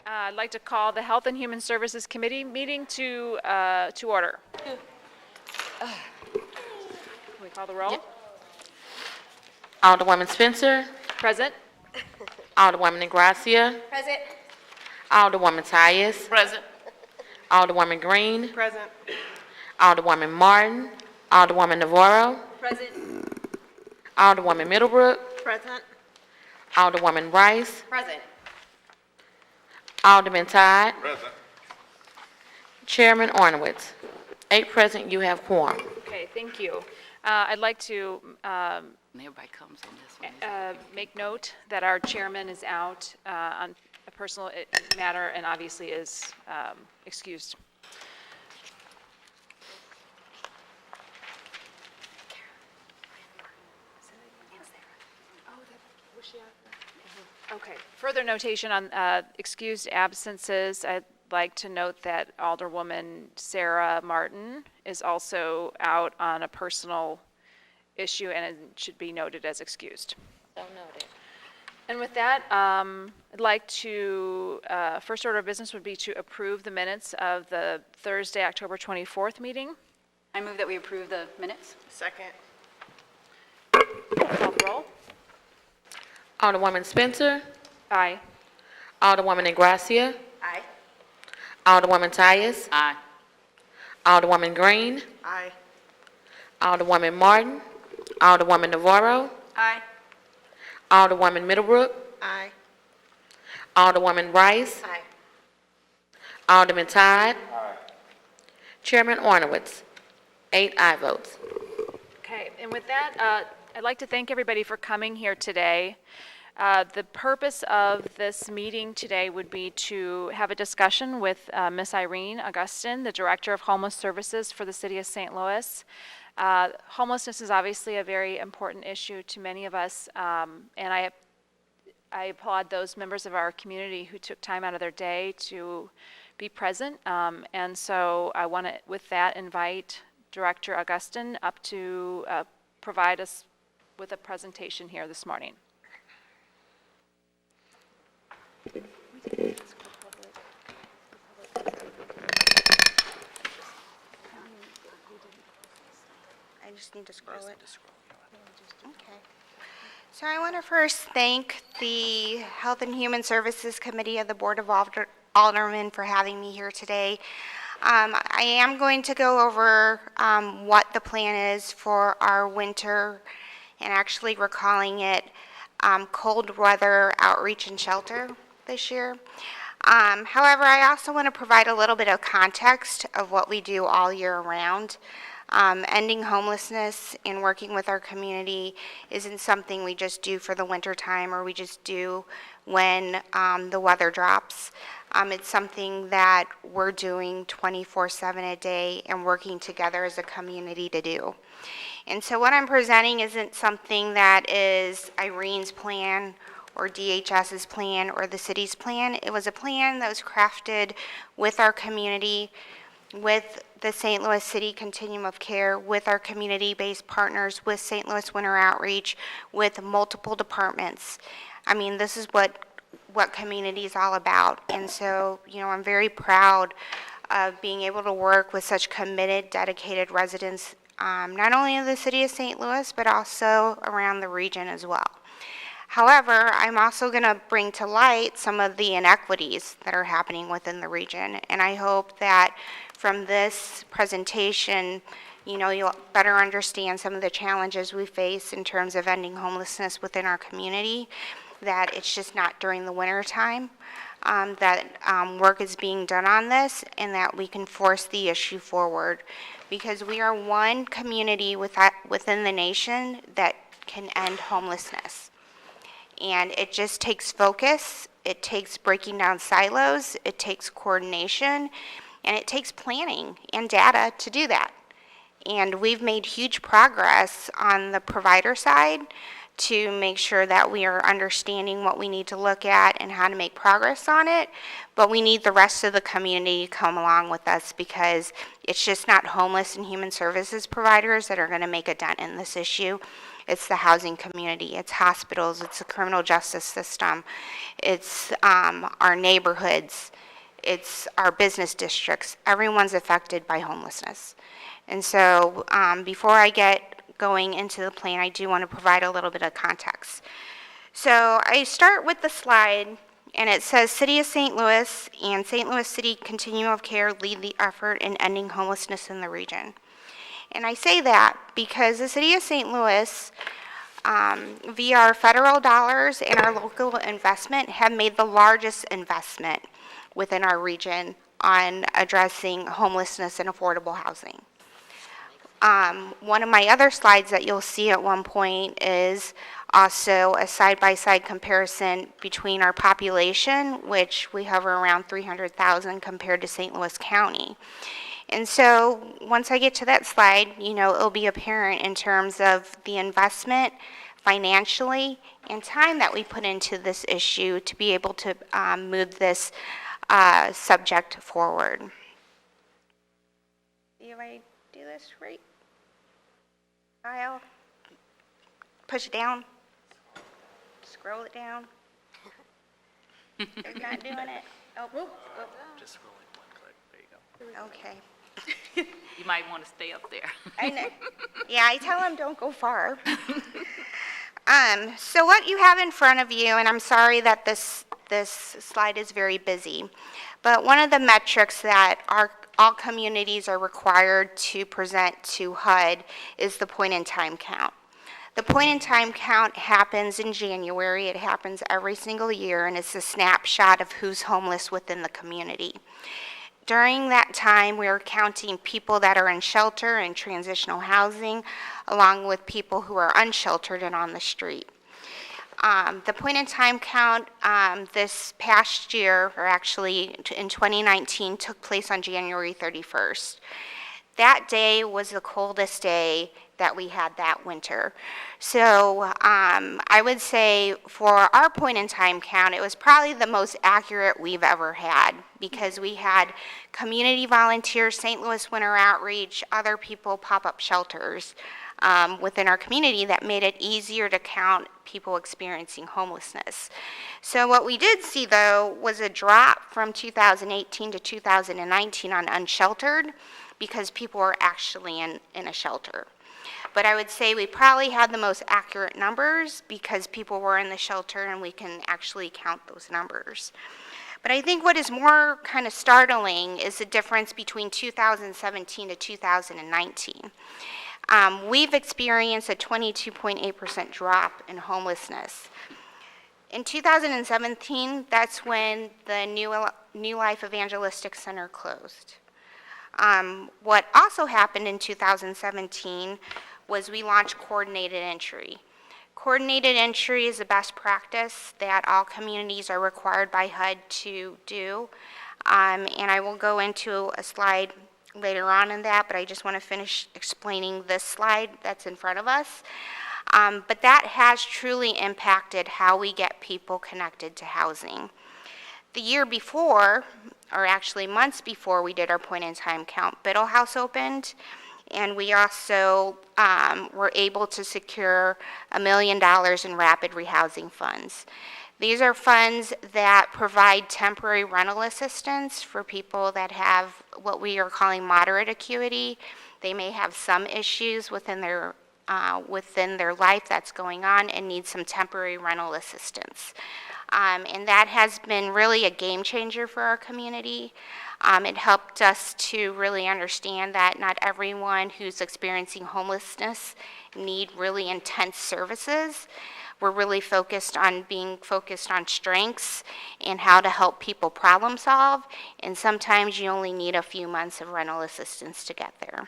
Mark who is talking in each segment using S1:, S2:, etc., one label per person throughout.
S1: I'd like to call the Health and Human Services Committee meeting to order. Can we call the roll?
S2: Yep. Alderwoman Spencer.
S1: Present.
S2: Alderwoman Ingrassia.
S3: Present.
S2: Alderwoman Tyus.
S3: Present.
S2: Alderwoman Green.
S3: Present.
S2: Alderwoman Martin. Alderwoman Navarro.
S3: Present.
S2: Alderwoman Middlebrook.
S3: Present.
S2: Alderwoman Rice.
S3: Present.
S2: Alderman Todd.
S4: Present.
S2: Chairman Ornowitz. 8 present, you have quorum.
S1: Okay, thank you. I'd like to
S3: Everybody comes on this one.
S1: make note that our chairman is out on a personal matter and obviously is excused. Okay, further notation on excused absences. I'd like to note that Alderwoman Sarah Martin is also out on a personal issue and it should be noted as excused.
S2: So noted.
S1: And with that, I'd like to, first order of business would be to approve the minutes of the Thursday, October 24th meeting.
S3: I move that we approve the minutes.
S5: Second.
S1: Call the roll.
S2: Alderwoman Spencer.
S1: Aye.
S2: Alderwoman Ingrassia.
S3: Aye.
S2: Alderwoman Tyus.
S3: Aye.
S2: Alderwoman Green.
S5: Aye.
S2: Alderwoman Martin. Alderwoman Navarro.
S3: Aye.
S2: Alderwoman Middlebrook.
S5: Aye.
S2: Alderwoman Rice.
S5: Aye.
S2: Alderman Todd. Chairman Ornowitz. 8 aye votes.
S1: Okay, and with that, I'd like to thank everybody for coming here today. The purpose of this meeting today would be to have a discussion with Ms. Irene Augustin, the Director of Homeless Services for the City of St. Louis. Homelessness is obviously a very important issue to many of us, and I applaud those members of our community who took time out of their day to be present. And so I want to, with that, invite Director Augustin up to provide us with a presentation here this morning.
S6: I just need to scroll it. Okay. So I want to first thank the Health and Human Services Committee of the Board of Aldermen for having me here today. I am going to go over what the plan is for our winter, and actually we're calling it cold weather outreach and shelter this year. However, I also want to provide a little bit of context of what we do all year round. Ending homelessness and working with our community isn't something we just do for the winter time or we just do when the weather drops. It's something that we're doing 24/7 a day and working together as a community to do. And so what I'm presenting isn't something that is Irene's plan or DHS's plan or the city's plan. It was a plan that was crafted with our community, with the St. Louis City Continuum of Care, with our community-based partners, with St. Louis Winter Outreach, with multiple departments. I mean, this is what community is all about. And so, you know, I'm very proud of being able to work with such committed, dedicated residents, not only in the city of St. Louis, but also around the region as well. However, I'm also going to bring to light some of the inequities that are happening within the region. And I hope that from this presentation, you know, you'll better understand some of the challenges we face in terms of ending homelessness within our community, that it's just not during the winter time, that work is being done on this, and that we can force the issue forward. Because we are one community within the nation that can end homelessness. And it just takes focus, it takes breaking down silos, it takes coordination, and it takes planning and data to do that. And we've made huge progress on the provider side to make sure that we are understanding what we need to look at and how to make progress on it. But we need the rest of the community to come along with us, because it's just not homeless and human services providers that are going to make a dent in this issue. It's the housing community, it's hospitals, it's the criminal justice system, it's our neighborhoods, it's our business districts. Everyone's affected by homelessness. And so before I get going into the plan, I do want to provide a little bit of context. So I start with the slide, and it says City of St. Louis and St. Louis City Continuum of Care lead the effort in ending homelessness in the region. And I say that because the City of St. Louis, via our federal dollars and our local investment, have made the largest investment within our region on addressing homelessness and affordable housing. One of my other slides that you'll see at one point is also a side-by-side comparison between our population, which we hover around 300,000 compared to St. Louis County. And so once I get to that slide, it'll be apparent in terms of the investment financially and time that we put into this issue to be able to move this subject forward. See if I do this right? Kyle, push it down, scroll it down. It's not doing it. Oh, whoop, whoop.
S4: Just scrolling one click. There you go.
S6: Okay.
S3: You might want to stay up there.
S6: I know. Yeah, I tell them don't go far. So what you have in front of you, and I'm sorry that this slide is very busy, but one of the metrics that all communities are required to present to HUD is the point-in-time count. The point-in-time count happens in January. It happens every single year, and it's a snapshot of who's homeless within the community. During that time, we are counting people that are in shelter and transitional housing, along with people who are unsheltered and on the street. The point-in-time count this past year, or actually in 2019, took place on January 31st. That day was the coldest day that we had that winter. So I would say for our point-in-time count, it was probably the most accurate we've ever had, because we had community volunteers, St. Louis Winter Outreach, other people, pop-up shelters within our community that made it easier to count people experiencing homelessness. So what we did see, though, was a drop from 2018 to 2019 on unsheltered, because people were actually in a shelter. But I would say we probably had the most accurate numbers because people were in the shelter and we can actually count those numbers. But I think what is more kind of startling is the difference between 2017 to 2019. We've experienced a 22.8% drop in homelessness. In 2017, that's when the New Life Evangelistic Center closed. What also happened in 2017 was we launched coordinated entry. Coordinated entry is a best practice that all communities are required by HUD to do. And I will go into a slide later on in that, but I just want to finish explaining this slide that's in front of us. But that has truly impacted how we get people connected to housing. The year before, or actually months before we did our point-in-time count, Biddle House opened, and we also were able to secure $1 million in rapid rehousing funds. These are funds that provide temporary rental assistance for people that have what we are calling moderate acuity. They may have some issues within their life that's going on and need some temporary rental assistance. And that has been really a game changer for our community. It helped us to really understand that not everyone who's experiencing homelessness need really intense services. We're really focused on strengths and how to help people problem solve, and sometimes you only need a few months of rental assistance to get there.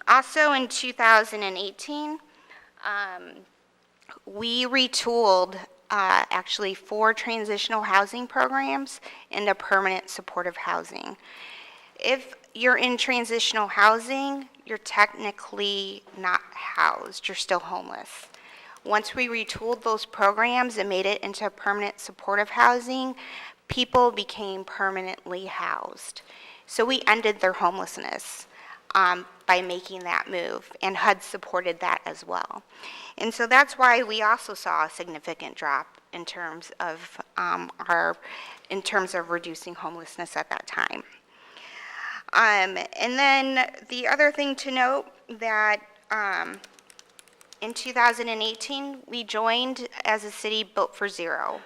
S6: Also in 2018, we retooled actually 4 transitional housing programs into permanent supportive housing. If you're in transitional housing, you're technically not housed, you're still homeless. Once we retooled those programs and made it into permanent supportive housing, people became permanently housed. So we ended their homelessness. by making that move, and HUD supported that as well. And so that's why we also saw a significant drop in terms of reducing homelessness at that time. And then the other thing to note that in 2018, we joined as a city Built for Zero.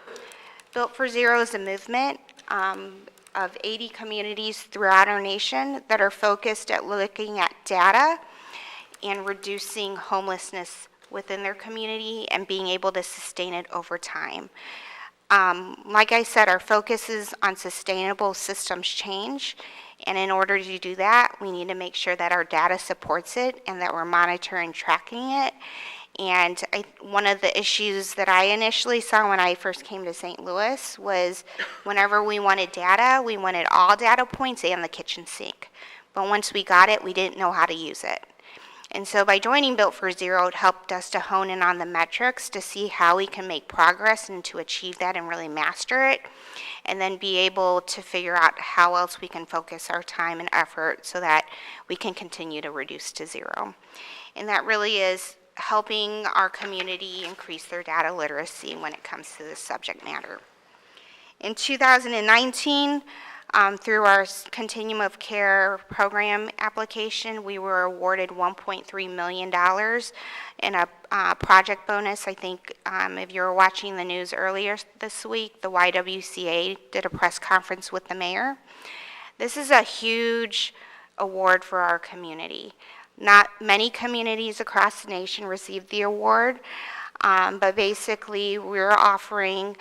S6: Built for Zero is a movement of 80 communities throughout our nation that are focused at looking at data and reducing homelessness within their community and being able to sustain it over time. Like I said, our focus is on sustainable systems change, and in order to do that, we need to make sure that our data supports it and that we're monitoring, tracking it. And one of the issues that I initially saw when I first came to St. Louis was whenever we wanted data, we wanted all data points and the kitchen sink. But once we got it, we didn't know how to use it. And so by joining Built for Zero, it helped us to hone in on the metrics to see how we can make progress and to achieve that and really master it, and then be able to figure out how else we can focus our time and effort so that we can continue to reduce to zero. And that really is helping our community increase their data literacy when it comes to this subject matter. In 2019, through our Continuum of Care program application, we were awarded $1.3 million in a project bonus. I think if you were watching the news earlier this week, the YWCA did a press conference with the mayor. This is a huge award for our community. Not many communities across the nation received the award, but basically we're offering,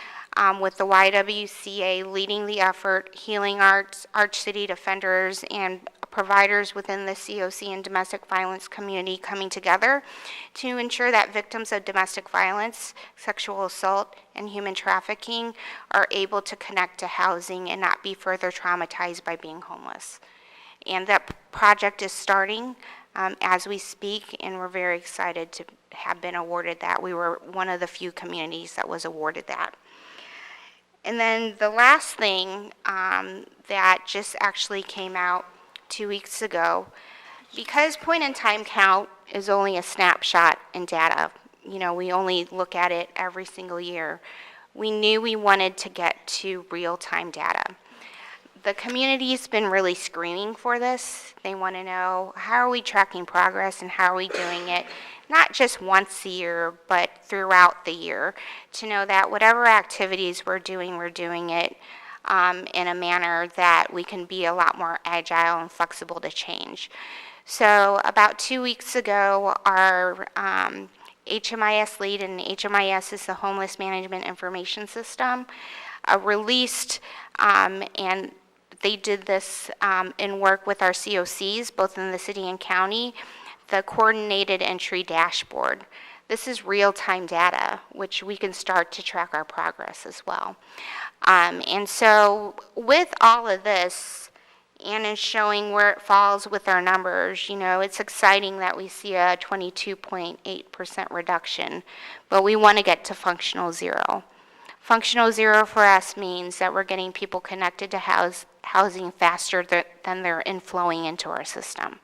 S6: with the YWCA leading the effort, Healing Arts, Arch City Defenders, and providers within the COC and domestic violence community coming together to ensure that victims of domestic violence, sexual assault, and human trafficking are able to connect to housing and not be further traumatized by being homeless. And that project is starting as we speak, and we're very excited to have been awarded that. We were one of the few communities that was awarded that. And then the last thing that just actually came out 2 weeks ago, because point-in-time count is only a snapshot in data, you know, we only look at it every single year, we knew we wanted to get to real-time data. The community's been really screaming for this. They want to know, how are we tracking progress and how are we doing it, not just once a year, but throughout the year, to know that whatever activities we're doing it in a manner that we can be a lot more agile and flexible to change. So about 2 weeks ago, our HMIS lead, and HMIS is the Homeless Management Information System, released, and they did this in work with our COCs, both in the city and county, the Coordinated Entry Dashboard. This is real-time data, which we can start to track our progress as well. And so with all of this, and in showing where it falls with our numbers, you know, it's exciting that we see a 22.8% reduction, but we want to get to functional zero. Functional zero for us means that we're getting people connected to housing faster than they're inflowing into our system.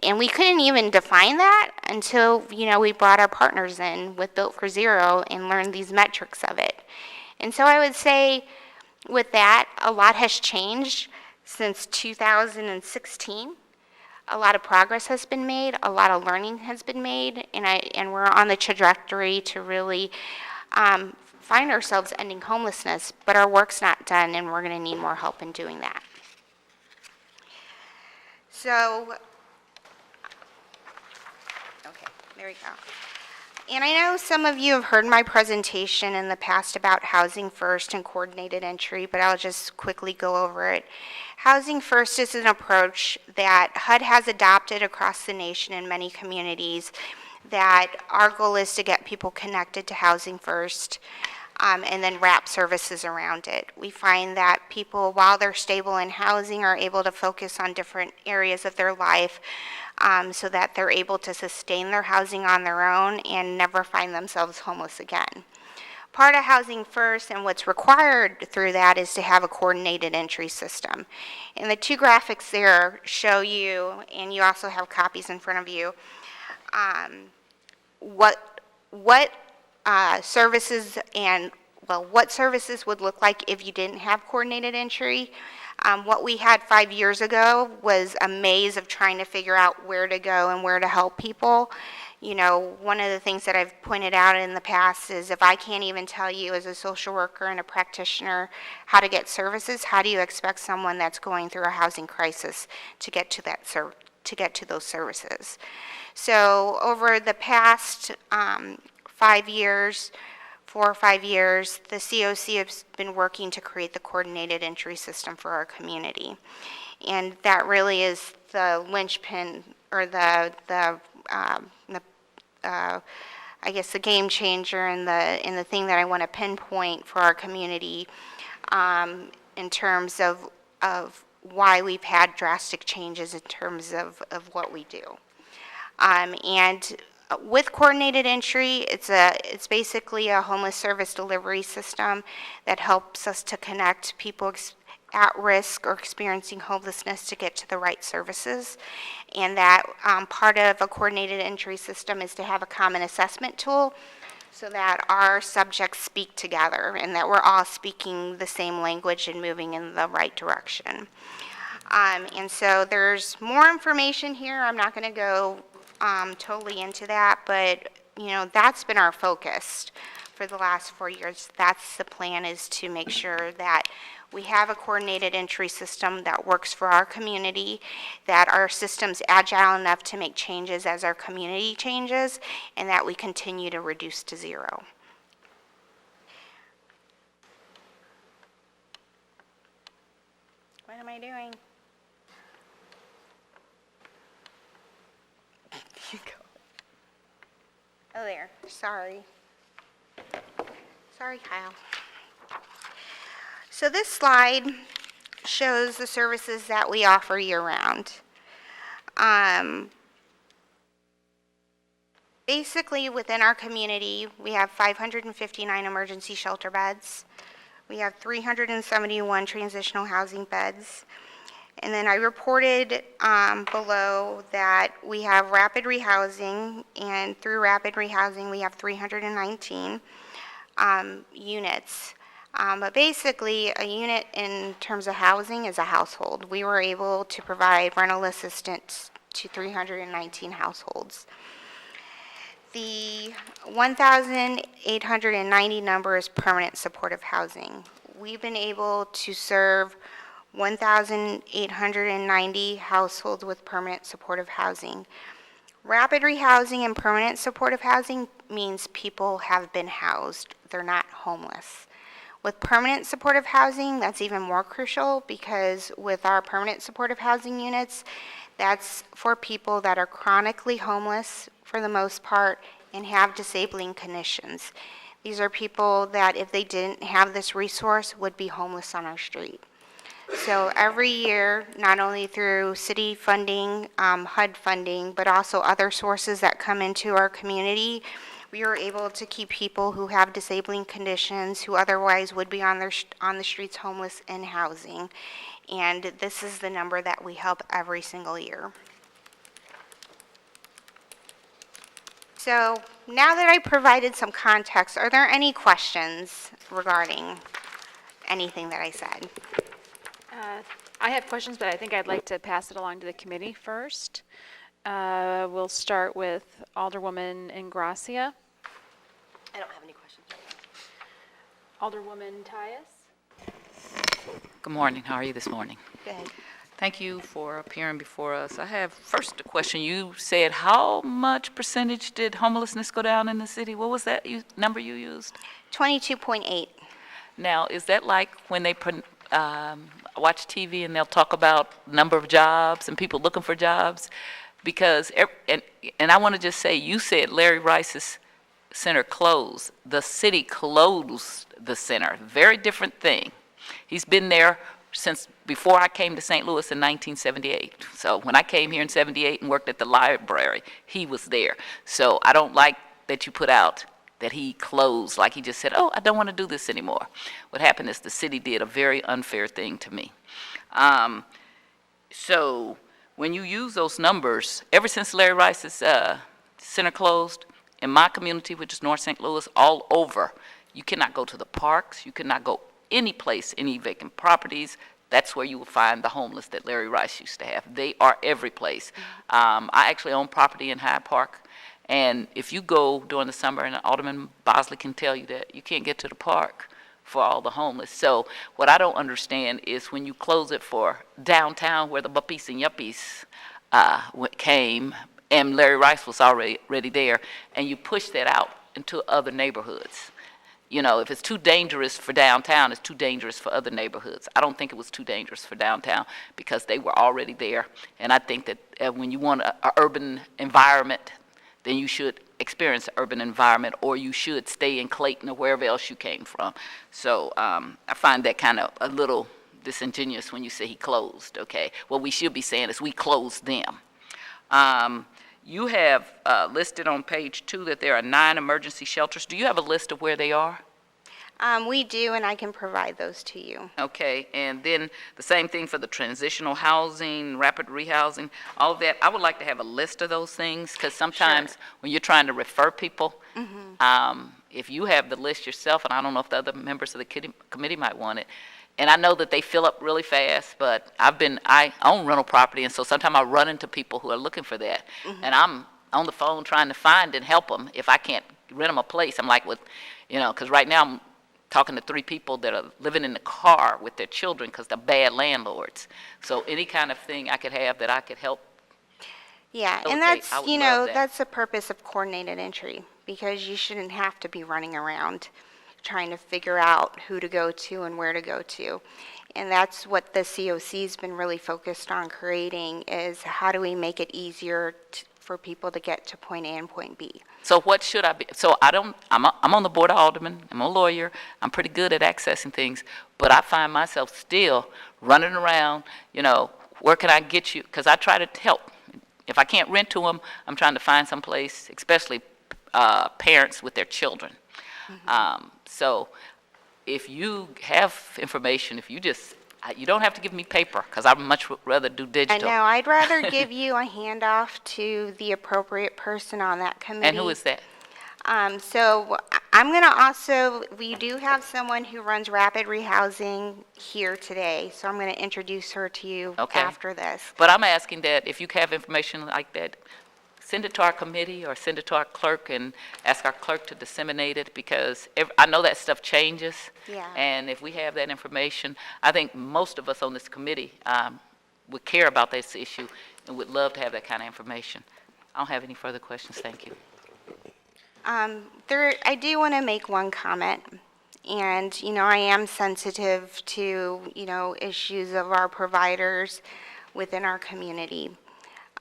S6: And we couldn't even define that until, you know, we brought our partners in with Built for Zero and learned these metrics of it. And so I would say with that, a lot has changed since 2016. A lot of progress has been made, a lot of learning has been made, and we're on the trajectory to really find ourselves ending homelessness, but our work's not done, and we're going to need more help in doing that. So, okay, there we go. And I know some of you have heard my presentation in the past about Housing First and coordinated entry, but I'll just quickly go over it. Housing First is an approach that HUD has adopted across the nation in many communities, that our goal is to get people connected to Housing First, and then wrap services around it. We find that people, while they're stable in housing, are able to focus on different areas of their life so that they're able to sustain their housing on their own and never find themselves homeless again. part of Housing First and what's required through that is to have a coordinated entry system. And the two graphics there show you, and you also have copies in front of you, what services and, well, what services would look like if you didn't have coordinated entry. What we had 5 years ago was a maze of trying to figure out where to go and where to help people. You know, one of the things that I've pointed out in the past is if I can't even tell you as a social worker and a practitioner how to get services, how do you expect someone that's going through a housing crisis to get to that to get to those services? So over the past 5 years, 4 or 5 years, the COC has been working to create the coordinated entry system for our community. And that really is the linchpin, or I guess the game changer and the thing that I want to pinpoint for our community in terms of why we've had drastic changes in terms of what we do. And with coordinated entry, it's basically a homeless service delivery system that helps us to connect people at risk or experiencing homelessness to get to the right services. And that part of a coordinated entry system is to have a common assessment tool so that our subjects speak together and that we're all speaking the same language and moving in the right direction. And so there's more information here. I'm not going to go totally into that, but you know, that's been our focus for the last 4 years. That's the plan, is to make sure that we have a coordinated entry system that works for our community, that our system's agile enough to make changes as our community changes, and that we continue to reduce to zero. What am I doing? Oh, there. Sorry. Sorry, Kyle. So this slide shows the services that we offer year-round. Basically, within our community, we have 559 emergency shelter beds. We have 371 transitional housing beds. And then I reported below that we have rapid rehousing, and through rapid rehousing, we have 319 units. But basically, a unit in terms of housing is a household. We were able to provide rental assistance to 319 households. The 1,890 number is permanent supportive housing. We've been able to serve 1,890 households with permanent supportive housing. Rapid rehousing and permanent supportive housing means people have been housed. They're not homeless. With permanent supportive housing, that's even more crucial, because with our permanent supportive housing units, that's for people that are chronically homeless for the most part and have disabling conditions. These are people that, if they didn't have this resource, would be homeless on our street. So every year, not only through city funding, HUD funding, but also other sources that come into our community, we are able to keep people who have disabling conditions, who otherwise would be on the streets homeless, in housing. And this is the number that we help every single year. So now that I provided some context, are there any questions regarding anything that I said?
S1: I have questions, but I think I'd like to pass it along to the committee first. We'll start with Alderwoman Ingrassia.
S5: I don't have any questions.
S1: Alderwoman Tyus.
S3: Good morning. How are you this morning?
S6: Good.
S3: Thank you for appearing before us. I have first a question. You said how much percentage did homelessness go down in the city? What was that number you used?
S6: 22.8.
S3: Now, is that like when they watch TV and they'll talk about number of jobs and people looking for jobs? Because, and I want to just say, you said Larry Rice's center closed. The city closed the center. Very different thing. He's been there since before I came to St. Louis in 1978. So when I came here in 78 and worked at the library, he was there. So I don't like that you put out that he closed, like he just said, oh, I don't want to do this anymore. What happened is the city did a very unfair thing to me. So when you use those numbers, ever since Larry Rice's center closed, in my community, which is North St. Louis, all over, you cannot go to the parks, you cannot go any place, any vacant properties. That's where you will find the homeless that Larry Rice used to have. They are every place. I actually own property in Hyde Park, and if you go during the summer, and Alderman Bosley can tell you that, you can't get to the park for all the homeless. So what I don't understand is when you close it for downtown where the Buppies and Yuppies came, and Larry Rice was already there, and you push that out into other neighborhoods. You know, if it's too dangerous for downtown, it's too dangerous for other neighborhoods. I don't think it was too dangerous for downtown because they were already there. And I think that when you want an urban environment, then you should experience an urban environment, or you should stay in Clayton or wherever else you came from. So I find that kind of a little disingenuous when you say he closed, okay? What we should be saying is we closed them. You have listed on page 2 that there are 9 emergency shelters. Do you have a list of where they are?
S6: We do, and I can provide those to you.
S3: Okay, and then the same thing for the transitional housing, rapid rehousing, all of that. I would like to have a list of those things, because sometimes when you're trying to refer people, if you have the list yourself, and I don't know if the other members of the committee might want it, and I know that they fill up really fast, but I own rental property, and so sometimes I run into people who are looking for that. And I'm on the phone trying to find and help them. If I can't rent them a place, I'm like, because right now I'm talking to 3 people that are living in the car with their children because they're bad landlords. So any kind of thing I could have that I could help.
S6: Yeah,
S3: Okay,
S6: and that's,
S3: I would love that.
S6: that's the purpose of coordinated entry, because you shouldn't have to be running around trying to figure out who to go to and where to go to. And that's what the COC's been really focused on creating, is how do we make it easier for people to get to point A and point B.
S3: So what should I be? So I'm on the board of aldermen. I'm a lawyer. I'm pretty good at accessing things, but I find myself still running around, where can I get you? Because I try to help. If I can't rent to them, I'm trying to find some place, especially parents with their children. So if you have information, if you don't have to give me paper, because I'd much rather do
S6: I
S3: digital.
S6: know, I'd rather give you a handoff to the appropriate person on that committee.
S3: And who is that?
S6: So I'm going to also, we do have someone who runs rapid rehousing here today, so I'm going to introduce her to you
S3: Okay.
S6: after this.
S3: But I'm asking that if you have information like that, send it to our committee or send it to our clerk and ask our clerk to disseminate it, because I know that stuff changes.
S6: Yeah.
S3: And if we have that information, I think most of us on this committee would care about this issue and would love to have that kind of information. I don't have any further questions. Thank you.
S6: I do want to make one comment, and, I am sensitive to, issues of our providers within our community.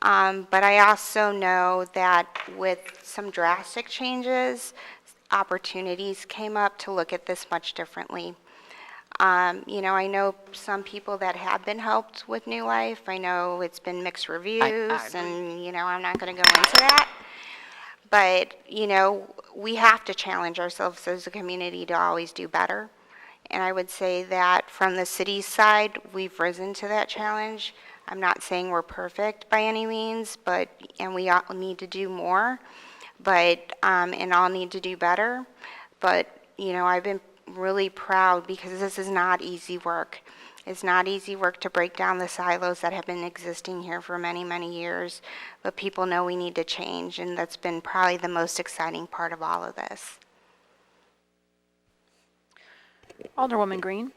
S6: But I also know that with some drastic changes, opportunities came up to look at this much differently. I know some people that have been helped with New Life. I know it's been mixed reviews,
S3: agree.
S6: and, I'm not going to go into that. But, we have to challenge ourselves as a community to always do better. And I would say that from the city's side, we've risen to that challenge. I'm not saying we're perfect by any means, and we all need to do more, and all need to do better. But, I've been really proud, because this is not easy work. It's not easy work to break down the silos that have been existing here for many, many years, but people know we need to change, and that's been probably the most exciting part of all of this.
S1: Alderwoman Green.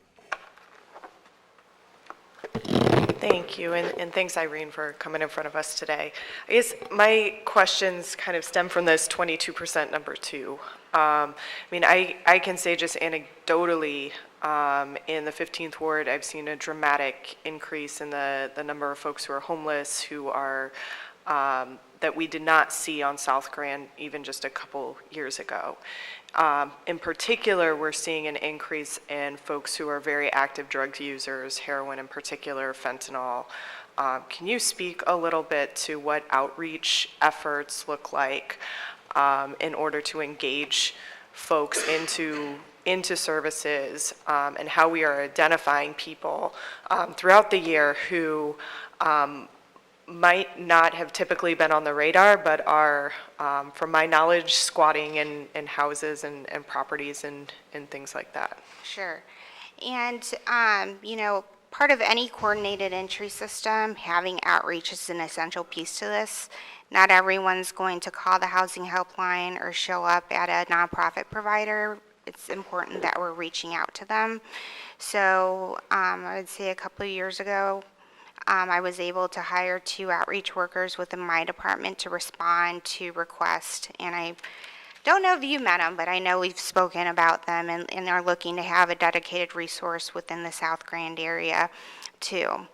S7: Thank you, and thanks, Irene, for coming in front of us today. I guess my questions kind of stem from this 22% number 2. I can say just anecdotally, in the 15th ward, I've seen a dramatic increase in the number of folks who are homeless, who are, that we did not see on South Grand even just a couple years ago. In particular, we're seeing an increase in folks who are very active drug users, heroin in particular, fentanyl. Can you speak a little bit to what outreach efforts look like? in order to engage folks into services, and how we are identifying people throughout the year who might not have typically been on the radar, but are, from my knowledge, squatting in houses and properties and things like that.
S6: Sure. And, part of any coordinated entry system, having outreach is an essential piece to this. Not everyone's going to call the housing helpline or show up at a nonprofit provider. It's important that we're reaching out to them. So I would say a couple of years ago, I was able to hire 2 outreach workers within my department to respond to requests. And I don't know if you met them, but I know we've spoken about them and are looking to have a dedicated resource within the South Grand area too.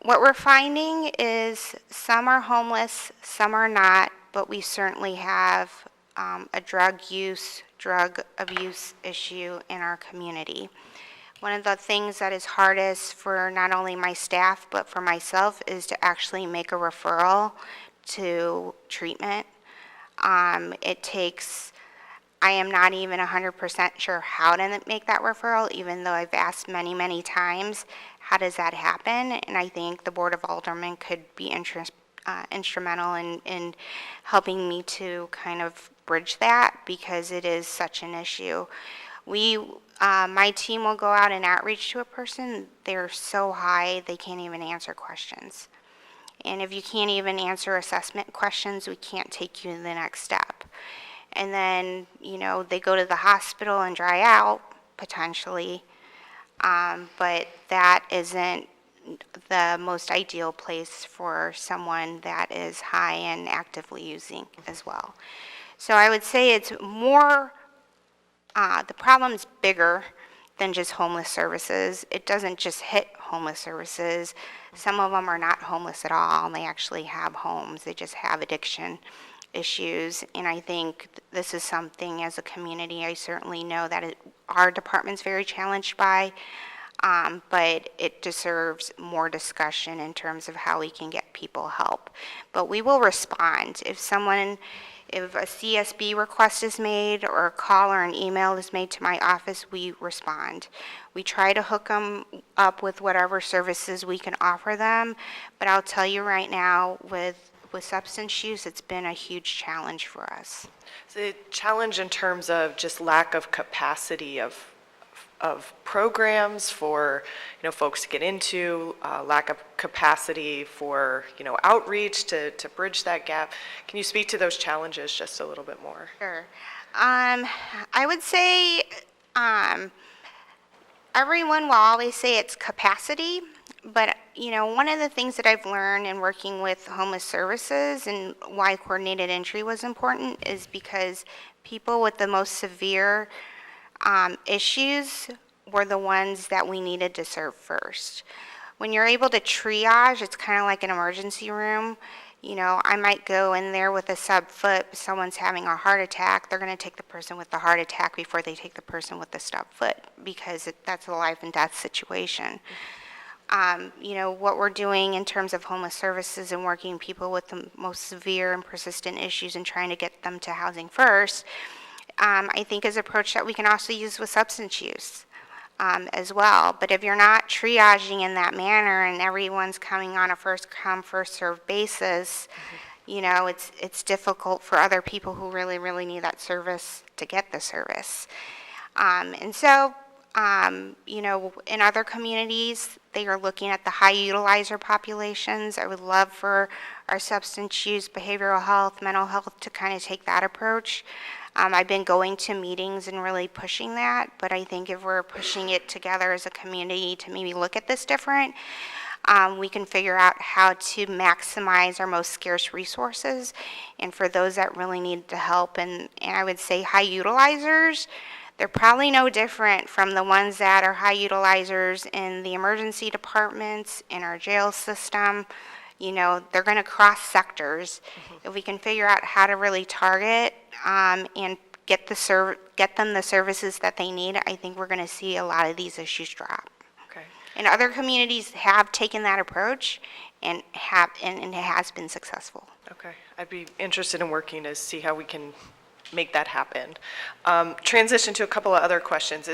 S6: What we're finding is some are homeless, some are not, but we certainly have a drug abuse issue in our community. One of the things that is hardest for not only my staff, but for myself, is to actually make a referral to treatment. It takes, I am not even 100% sure how to make that referral, even though I've asked many, many times, how does that happen? And I think the Board of Aldermen could be instrumental in helping me to kind of bridge that, because it is such an issue. My team will go out and outreach to a person. They're so high, they can't even answer questions. And if you can't even answer assessment questions, we can't take you to the next step. And then, they go to the hospital and dry out, potentially. But that isn't the most ideal place for someone that is high and actively using as well. So I would say it's more, the problem's bigger than just homeless services. It doesn't just hit homeless services. Some of them are not homeless at all, and they actually have homes. They just have addiction issues. And I think this is something, as a community, I certainly know that our department's very challenged by, but it deserves more discussion in terms of how we can get people help. But we will respond. If a CSB request is made, or a call or an email is made to my office, we respond. We try to hook them up with whatever services we can offer them, but I'll tell you right now, with substance use, it's been a huge challenge for us.
S7: The challenge in terms of just lack of capacity of programs for, folks to get into, lack of capacity for, outreach to bridge that gap. Can you speak to those challenges just a little bit more?
S6: Sure. I would say everyone will always say it's capacity, but one of the things that I've learned in working with homeless services and why coordinated entry was important is because people with the most severe issues were the ones that we needed to serve first. When you're able to triage, it's kind of like an emergency room. I might go in there with a sub-foot, someone's having a heart attack, they're going to take the person with the heart attack before they take the person with the sub-foot, because that's a life and death situation. What we're doing in terms of homeless services and working people with the most severe and persistent issues and trying to get them to housing first, I think is an approach that we can also use with substance use as well. But if you're not triaging in that manner and everyone's coming on a first come, first served basis, it's difficult for other people who really, really need that service to get the service. And so, in other communities, they are looking at the high utilizer populations. I would love for our substance use, behavioral health, mental health to kind of take that approach. I've been going to meetings and really pushing that, but I think if we're pushing it together as a community to maybe look at this different, we can figure out how to maximize our most scarce resources. And for those that really need the help, and I would say high utilizers, they're probably no different from the ones that are high utilizers in the emergency departments, in our jail system. They're going to cross sectors. If we can figure out how to really target and get them the services that they need, I think we're going to see a lot of these issues drop.
S7: Okay.
S6: And other communities have taken that approach and it has been successful.
S7: Okay, I'd be interested in working to see how we can make that happen. Transition to a couple of other questions.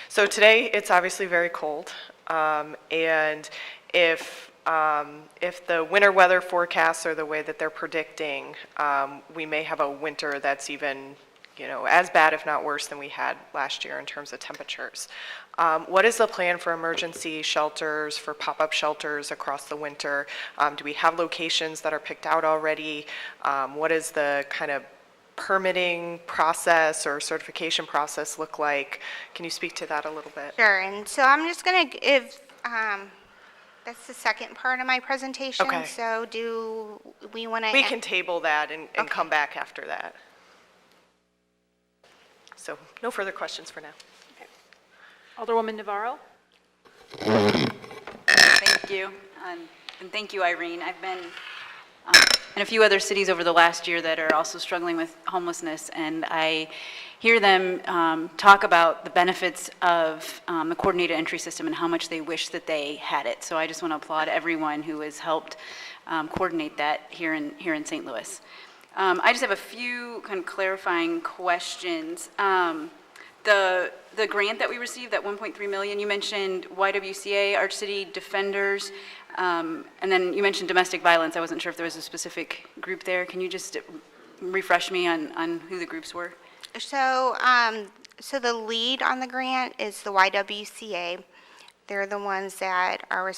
S7: So today, it's obviously very cold, and if the winter weather forecasts are the way that they're predicting, we may have a winter that's even, as bad, if not worse, than we had last year in terms of temperatures. What is the plan for emergency shelters, for pop-up shelters across the winter? Do we have locations that are picked out already? What is the kind of permitting process or certification process look like? Can you speak to that a little bit?
S6: Sure, and so I'm just going to give, that's the second part of my presentation.
S7: Okay.
S6: So do we want to?
S7: We can table that and come back after that. So no further questions for now.
S1: Alderwoman Navarro?
S8: Thank you, and thank you, Irene. I've been in a few other cities over the last year that are also struggling with homelessness, and I hear them talk about the benefits of the coordinated entry system and how much they wish that they had it. So I just want to applaud everyone who has helped coordinate that here in St. Louis. I just have a few kind of clarifying questions. The grant that we received, that 1.3 million, you mentioned YWCA, Arch City Defenders, and then you mentioned domestic violence. I wasn't sure if there was a specific group there. Can you just refresh me on who the groups were?
S6: So, so the lead on the grant is the YWCA. They're the ones that are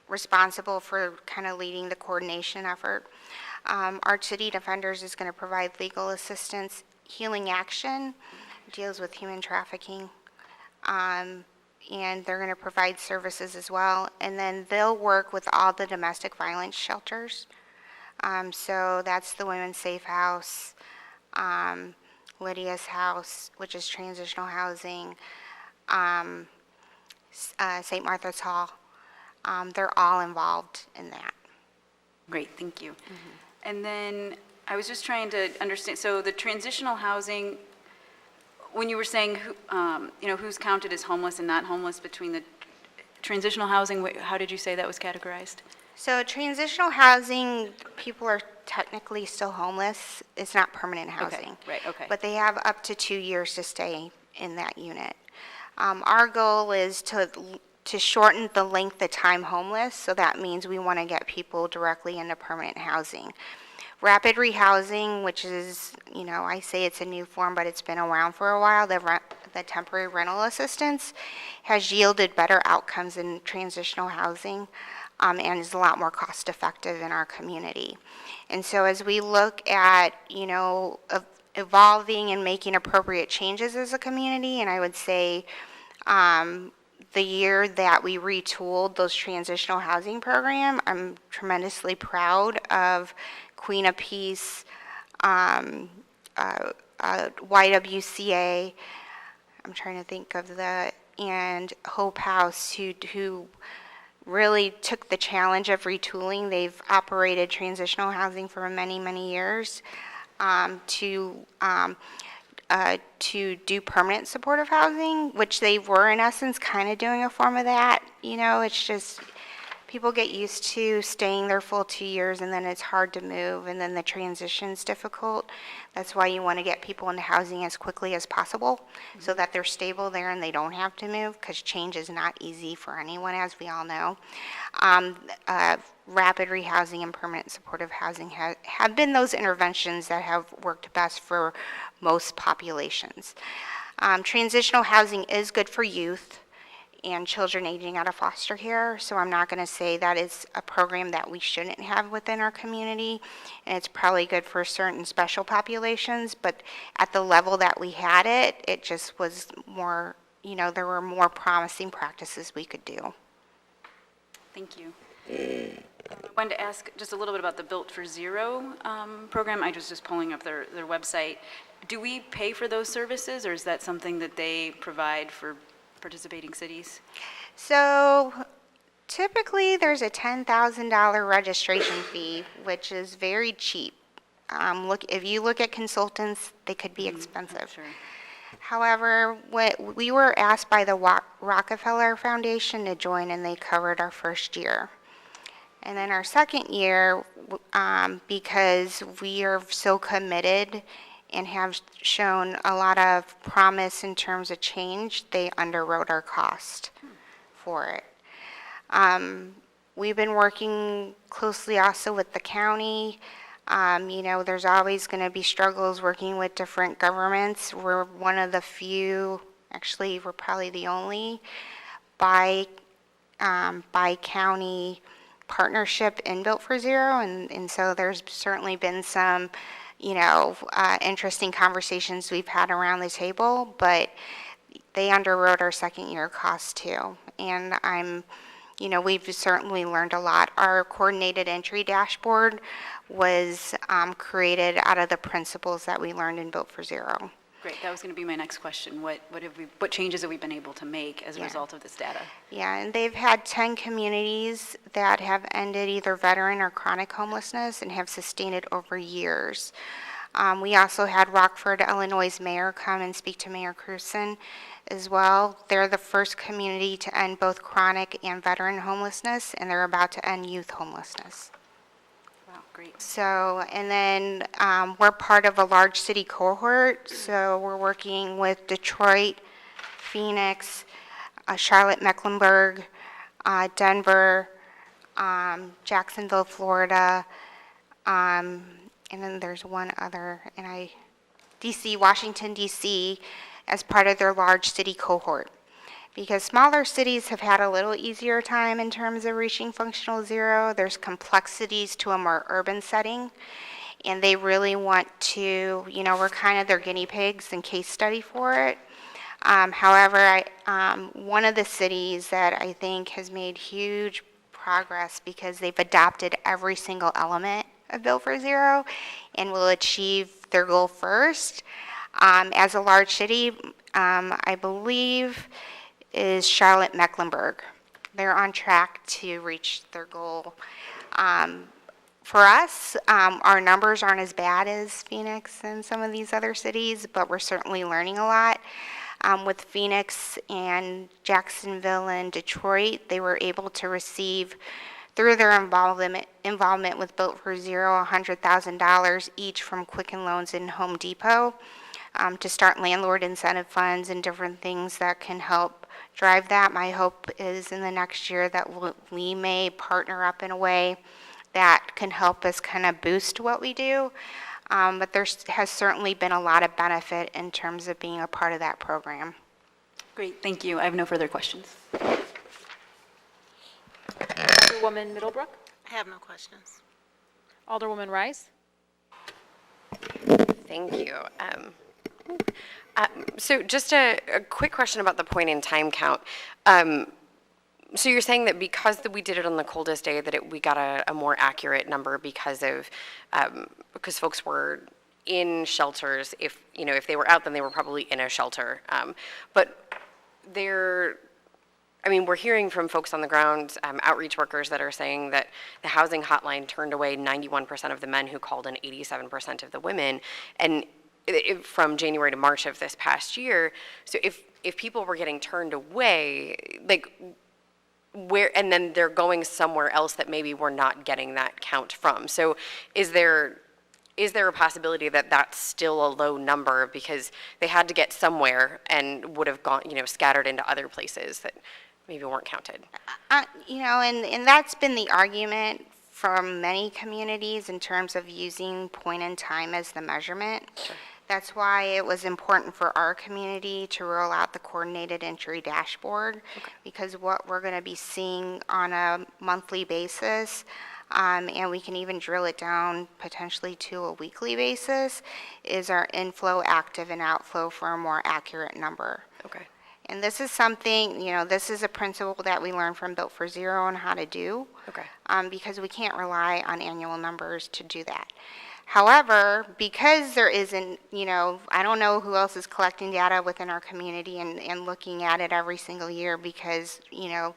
S6: responsible for kind of leading the coordination effort. Arch City Defenders is going to provide legal assistance. Healing Action deals with human trafficking, and they're going to provide services as well. And then they'll work with all the domestic violence shelters. So that's the Women's Safe House, Lydia's House, which is transitional housing, St. Martha's Hall. They're all involved in that.
S8: Great, thank you. And then I was just trying to understand, so the transitional housing, when you were saying, who's counted as homeless and not homeless between the transitional housing, how did you say that was categorized?
S6: So transitional housing, people are technically still homeless. It's not permanent housing.
S8: Right, okay.
S6: But they have up to 2 years to stay in that unit. Our goal is to shorten the length of time homeless, so that means we want to get people directly into permanent housing. Rapid rehousing, which is, I say it's a new form, but it's been around for a while, the temporary rental assistance has yielded better outcomes in transitional housing, and is a lot more cost effective in our community. And so as we look at, evolving and making appropriate changes as a community, and I would say the year that we retooled those transitional housing program, I'm tremendously proud of Queen of Peace, YWCA, I'm trying to think of and Hope House, who really took the challenge of retooling. They've operated transitional housing for many, many years to do permanent supportive housing, which they were in essence kind of doing a form of that. It's just people get used to staying their full 2 years, and then it's hard to move, and then the transition's difficult. That's why you want to get people into housing as quickly as possible so that they're stable there and they don't have to move, because change is not easy for anyone, as we all know. Rapid rehousing and permanent supportive housing have been those interventions that have worked best for most populations. Transitional housing is good for youth and children aging out of foster care, so I'm not going to say that is a program that we shouldn't have within our community, and it's probably good for certain special populations, but at the level that we had it, it just was more, there were more promising practices we could do.
S8: Thank you. I wanted to ask just a little bit about the Built for Zero program. I was just pulling up their website. Do we pay for those services, or is that something that they provide for participating cities?
S6: So typically there's a $10,000 registration fee, which is very cheap. If you look at consultants, they could be expensive.
S8: Sure.
S6: However, we were asked by the Rockefeller Foundation to join, and they covered our first year. And then our second year, because we are so committed and have shown a lot of promise in terms of change, they underwrote our cost for it. We've been working closely also with the county. There's always going to be struggles working with different governments. We're one of the few, actually, we're probably the only by county partnership in Built for Zero, and so there's certainly been some, interesting conversations we've had around the table, but they underwrote our second year cost too. And we've certainly learned a lot. Our coordinated entry dashboard was created out of the principles that we learned in Built for Zero.
S8: Great, that was going to be my next question. What changes have we been able to make as a result of this data?
S6: Yeah, and they've had 10 communities that have ended either veteran or chronic homelessness and have sustained it over years. We also had Rockford, Illinois' mayor come and speak to Mayor Cruzen as well. They're the first community to end both chronic and veteran homelessness, and they're about to end youth homelessness.
S8: Wow, great.
S6: So, and then we're part of a large city cohort, so we're working with Detroit, Phoenix, Charlotte, Mecklenburg, Denver, Jacksonville, Florida, and then there's one other, DC, Washington, DC, as part of their large city cohort. Because smaller cities have had a little easier time in terms of reaching functional zero. There's complexities to a more urban setting, and they really want to, we're kind of their guinea pigs and case study for it. However, one of the cities that I think has made huge progress because they've adopted every single element of Built for Zero and will achieve their goal first. As a large city, I believe, is Charlotte, Mecklenburg. They're on track to reach their goal. For us, our numbers aren't as bad as Phoenix and some of these other cities, but we're certainly learning a lot. With Phoenix and Jacksonville and Detroit, they were able to receive, through their involvement with Built for Zero, $100,000 each from Quicken Loans and Home Depot to start landlord incentive funds and different things that can help drive that. My hope is in the next year that we may partner up in a way that can help us kind of boost what we do. But there has certainly been a lot of benefit in terms of being a part of that program.
S8: Great, thank you. I have no further questions.
S1: Alderwoman Middlebrook?
S9: I have no questions.
S1: Alderwoman Rice?
S5: Thank you. So just a quick question about the point in time count. So you're saying that because we did it on the coldest day, that we got a more accurate number because folks were in shelters. If they were out, then they were probably in a shelter. But we're hearing from folks on the ground, outreach workers that are saying that the housing hotline turned away 91% of the men who called and 87% of the women, and from January to March of this past year. So if people were getting turned away, where, and then they're going somewhere else that maybe we're not getting that count from. So is there a possibility that that's still a low number because they had to get somewhere and would have gone, scattered into other places that maybe weren't counted?
S6: And that's been the argument from many communities in terms of using point in time as the measurement.
S5: Sure.
S6: That's why it was important for our community to roll out the coordinated entry dashboard, because what we're going to be seeing on a monthly basis, and we can even drill it down potentially to a weekly basis, is our inflow, active, and outflow for a more accurate number.
S5: Okay.
S6: And this is something, this is a principle that we learned from Built for Zero on how to do.
S5: Okay.
S6: Because we can't rely on annual numbers to do that. However, because there isn't, I don't know who else is collecting data within our community and looking at it every single year because, while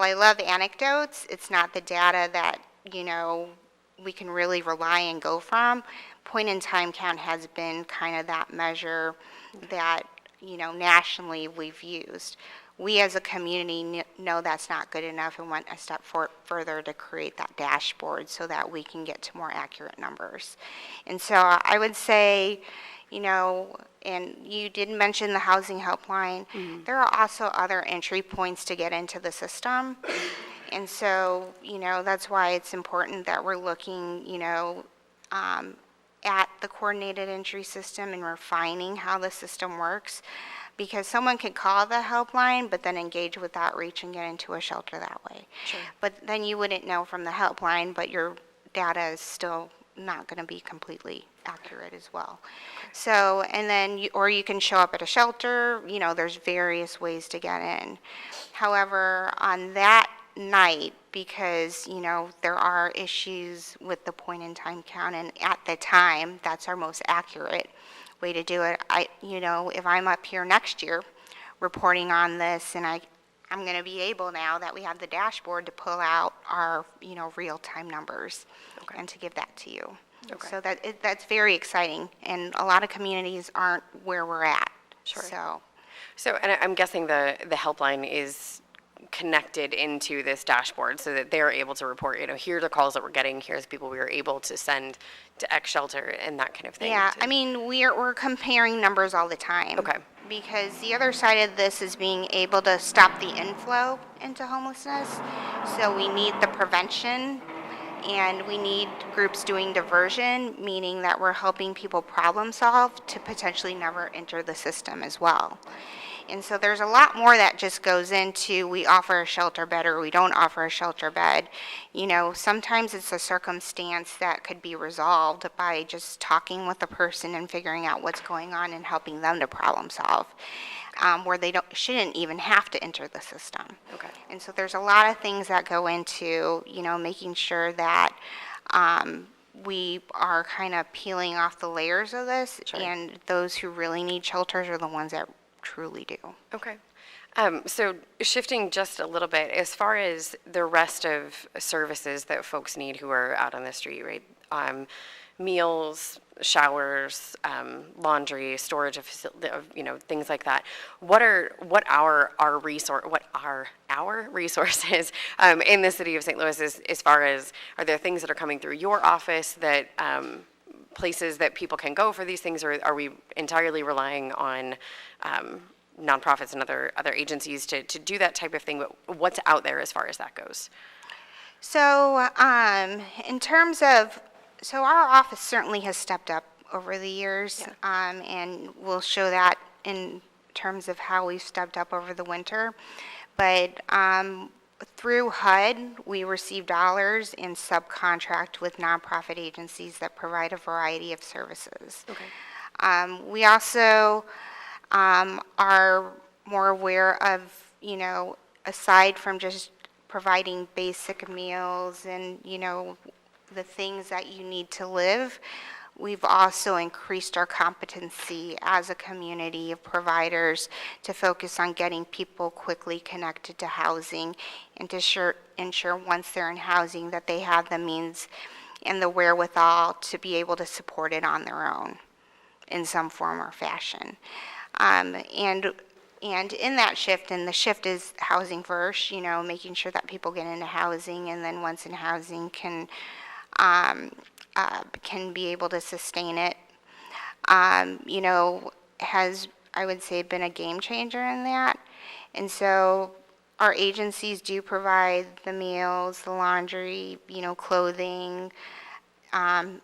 S6: I love anecdotes, it's not the data that, we can really rely and go from. Point in time count has been kind of that measure that, nationally we've used. we as a community know that's not good enough and want a step further to create that dashboard so that we can get to more accurate numbers. And so I would say, you know, and you did mention the housing helpline. There are also other entry points to get into the system. And so, you know, that's why it's important that we're looking, you know, at the coordinated entry system and refining how the system works. Because someone could call the helpline, but then engage with outreach and get into a shelter that way.
S5: Sure.
S6: But then you wouldn't know from the helpline, but your data is still not going to be completely accurate as well. So, and then, or you can show up at a shelter, you know, there's various ways to get in. However, on that night, because, you know, there are issues with the point in time count, and at the time, that's our most accurate way to do it. You know, if I'm up here next year reporting on this, and I'm going to be able, now that we have the dashboard, to pull out our, you know, real-time numbers and to give that to you.
S5: Okay.
S6: So that's very exciting, and a lot of communities aren't where we're at.
S5: Sure.
S6: So,
S5: and I'm guessing the helpline is connected into this dashboard so that they're able to report, you know, here are the calls that we're getting, here's the people we were able to send to X shelter and that kind of thing.
S6: yeah, I mean, we're comparing numbers all the time.
S5: Okay.
S6: Because the other side of this is being able to stop the inflow into homelessness. So we need the prevention, and we need groups doing diversion, meaning that we're helping people problem solve to potentially never enter the system as well. And so there's a lot more that just goes into, we offer a shelter bed or we don't offer a shelter bed. You know, sometimes it's a circumstance that could be resolved by just talking with the person and figuring out what's going on and helping them to problem solve, where they shouldn't even have to enter the system.
S5: Okay.
S6: And so there's a lot of things that go into, you know, making sure that we are kind of peeling off the layers of this,
S5: Sure.
S6: and those who really need shelters are the ones that truly do.
S5: Okay. So shifting just a little bit, as far as the rest of services that folks need who are out on the street, right? Meals, showers, laundry, storage of, you know, things like that. What are our resources in the city of St. Louis as far as, are there things that are coming through your office that places that people can go for these things, or are we entirely relying on nonprofits and other agencies to do that type of thing? But what's out there as far as that goes?
S6: So in terms of, so our office certainly has stepped up over the years, and we'll show that in terms of how we've stepped up over the winter. But through HUD, we receive dollars and subcontract with nonprofit agencies that provide a variety of services.
S5: Okay.
S6: We also are more aware of, you know, aside from just providing basic meals and, you know, the things that you need to live, we've also increased our competency as a community of providers to focus on getting people quickly connected to housing and to ensure once they're in housing that they have the means and the wherewithal to be able to support it on their own in some form or fashion. And in that shift, and the shift is housing first, you know, making sure that people get into housing, and then once in housing can be able to sustain it, you know, has, I would say, been a game changer in that. And so our agencies do provide the meals, the laundry, you know, clothing, and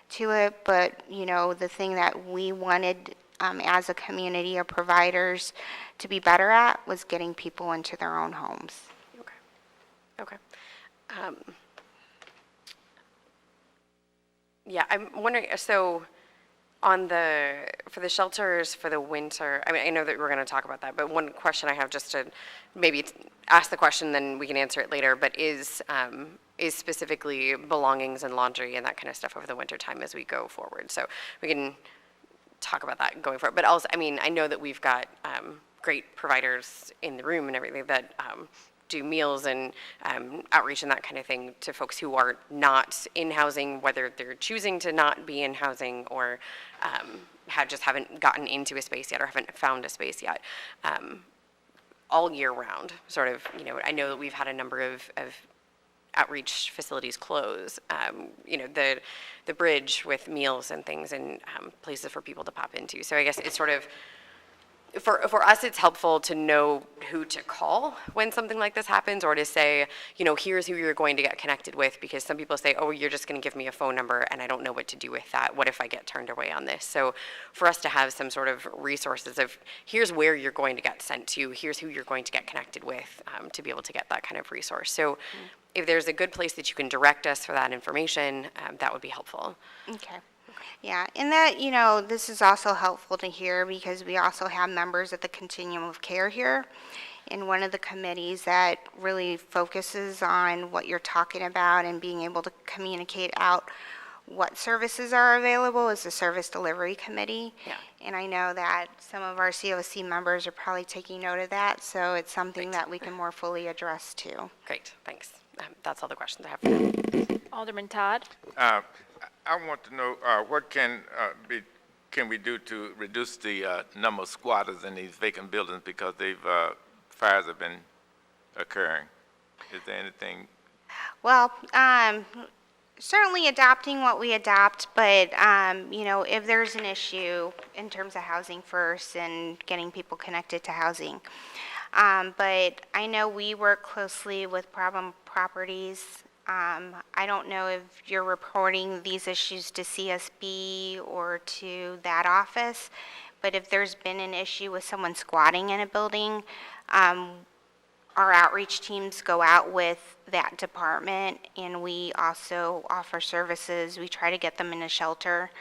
S6: to it. But, you know, the thing that we wanted as a community of providers to be better at was getting people into their own homes.
S5: Okay. Yeah, I'm wondering, so for the shelters for the winter, I mean, I know that we're going to talk about that, but one question I have, just to maybe ask the question, then we can answer it later, but is specifically belongings and laundry and that kind of stuff over the winter time as we go forward. So we can talk about that going forward. But also, I mean, I know that we've got great providers in the room and everything that do meals and outreach and that kind of thing to folks who are not in housing, whether they're choosing to not be in housing or haven't gotten into a space yet or haven't found a space yet. All year round, sort of, I know that we've had a number of outreach facilities close, the bridge with meals and things and places for people to pop into. So I guess it's sort of, for us, it's helpful to know who to call when something like this happens, or to say, here's who you're going to get connected with, because some people say, oh, you're just going to give me a phone number and I don't know what to do with that. What if I get turned away on this? So for us to have some sort of resources of, here's where you're going to get sent to, here's who you're going to get connected with, to be able to get that kind of resource. So if there's a good place that you can direct us for that information, that would be helpful.
S6: Okay. Yeah, and that, this is also helpful to hear because we also have members at the Continuum of Care here. And one of the committees that really focuses on what you're talking about and being able to communicate out what services are available is the Service Delivery Committee.
S5: Yeah.
S6: And I know that some of our COC members are probably taking note of that, so it's something that we can more fully address too.
S5: Great, thanks. That's all the questions I have for now.
S1: Alderman Todd?
S9: I want to know what can we do to reduce the number of squatters in these vacant buildings because fires have been occurring. Is there anything?
S6: Well, certainly adopting what we adopt, but, if there's an issue in terms of housing first and getting people connected to housing. But I know we work closely with problem properties. I don't know if you're reporting these issues to CSB or to that office, but if there's been an issue with someone squatting in a building, our outreach teams go out with that department, and we also offer services. We try to get them in a shelter.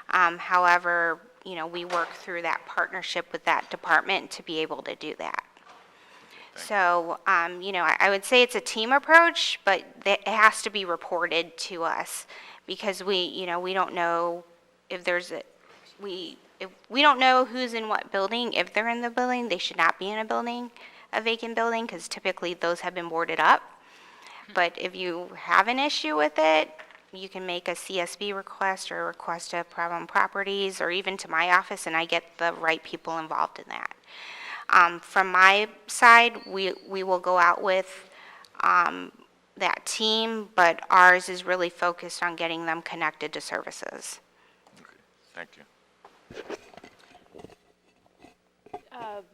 S6: However, we work through that partnership with that department to be able to do that. So, I would say it's a team approach, but it has to be reported to us because we don't know if we don't know who's in what building. If they're in the building, they should not be in a vacant building, because typically those have been boarded up. But if you have an issue with it, you can make a CSB request or a request to problem properties or even to my office, and I get the right people involved in that. From my side, we will go out with that team, but ours is really focused on getting them connected to services.
S9: Okay, thank you.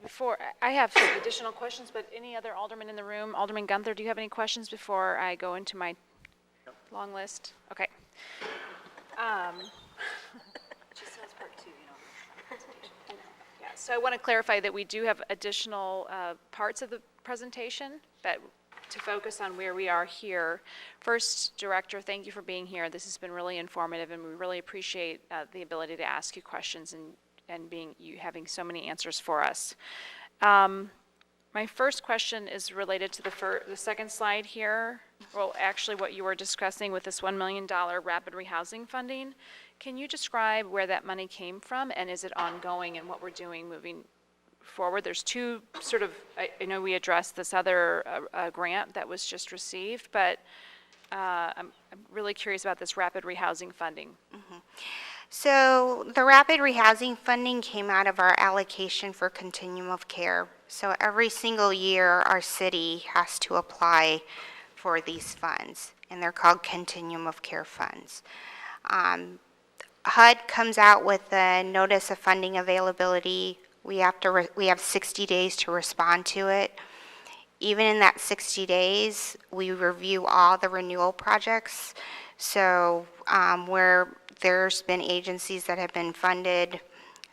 S1: Before, I have some additional questions, but any other alderman in the room? Alderman Gunther, do you have any questions before I go into my long list? Okay. Yeah, so I want to clarify that we do have additional parts of the presentation to focus on where we are here. First, Director, thank you for being here. This has been really informative, and we really appreciate the ability to ask you questions and having so many answers for us. My first question is related to the second slide here. Well, actually what you were discussing with this $1 million rapid rehousing funding. Can you describe where that money came from, and is it ongoing, and what we're doing moving forward? There's two sort of, I know we addressed this other grant that was just received, but I'm really curious about this rapid rehousing funding.
S6: Mm-hmm. So the rapid rehousing funding came out of our allocation for Continuum of Care. So every single year, our city has to apply for these funds, and they're called Continuum of Care funds. HUD comes out with a notice of funding availability. We have 60 days to respond to it. Even in that 60 days, we review all the renewal projects. So where there's been agencies that have been funded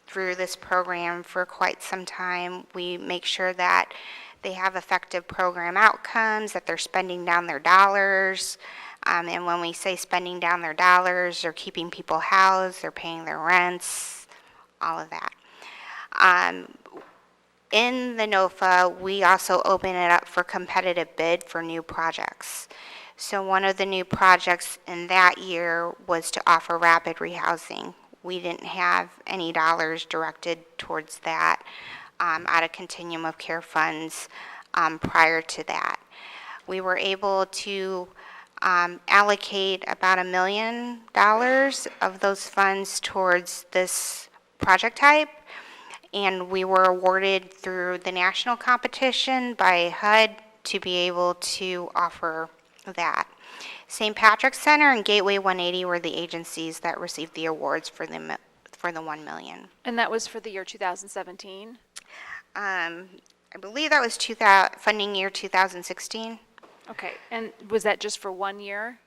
S6: through this program for quite some time, we make sure that they have effective program outcomes, that they're spending down their dollars. And when we say spending down their dollars, they're keeping people housed, they're paying their rents, all of that. In the NOFA, we also open it up for competitive bid for new projects. So one of the new projects in that year was to offer rapid rehousing. We didn't have any dollars directed towards that out of Continuum of Care funds prior to that. We were able to allocate about $1 million of those funds towards this project type, and we were awarded through the national competition by HUD to be able to offer that. St. Patrick's Center and Gateway 180 were the agencies that received the awards for the 1 million.
S1: And that was for the year 2017?
S6: I believe that was funding year 2016.
S1: Okay, and was that just for 1 year?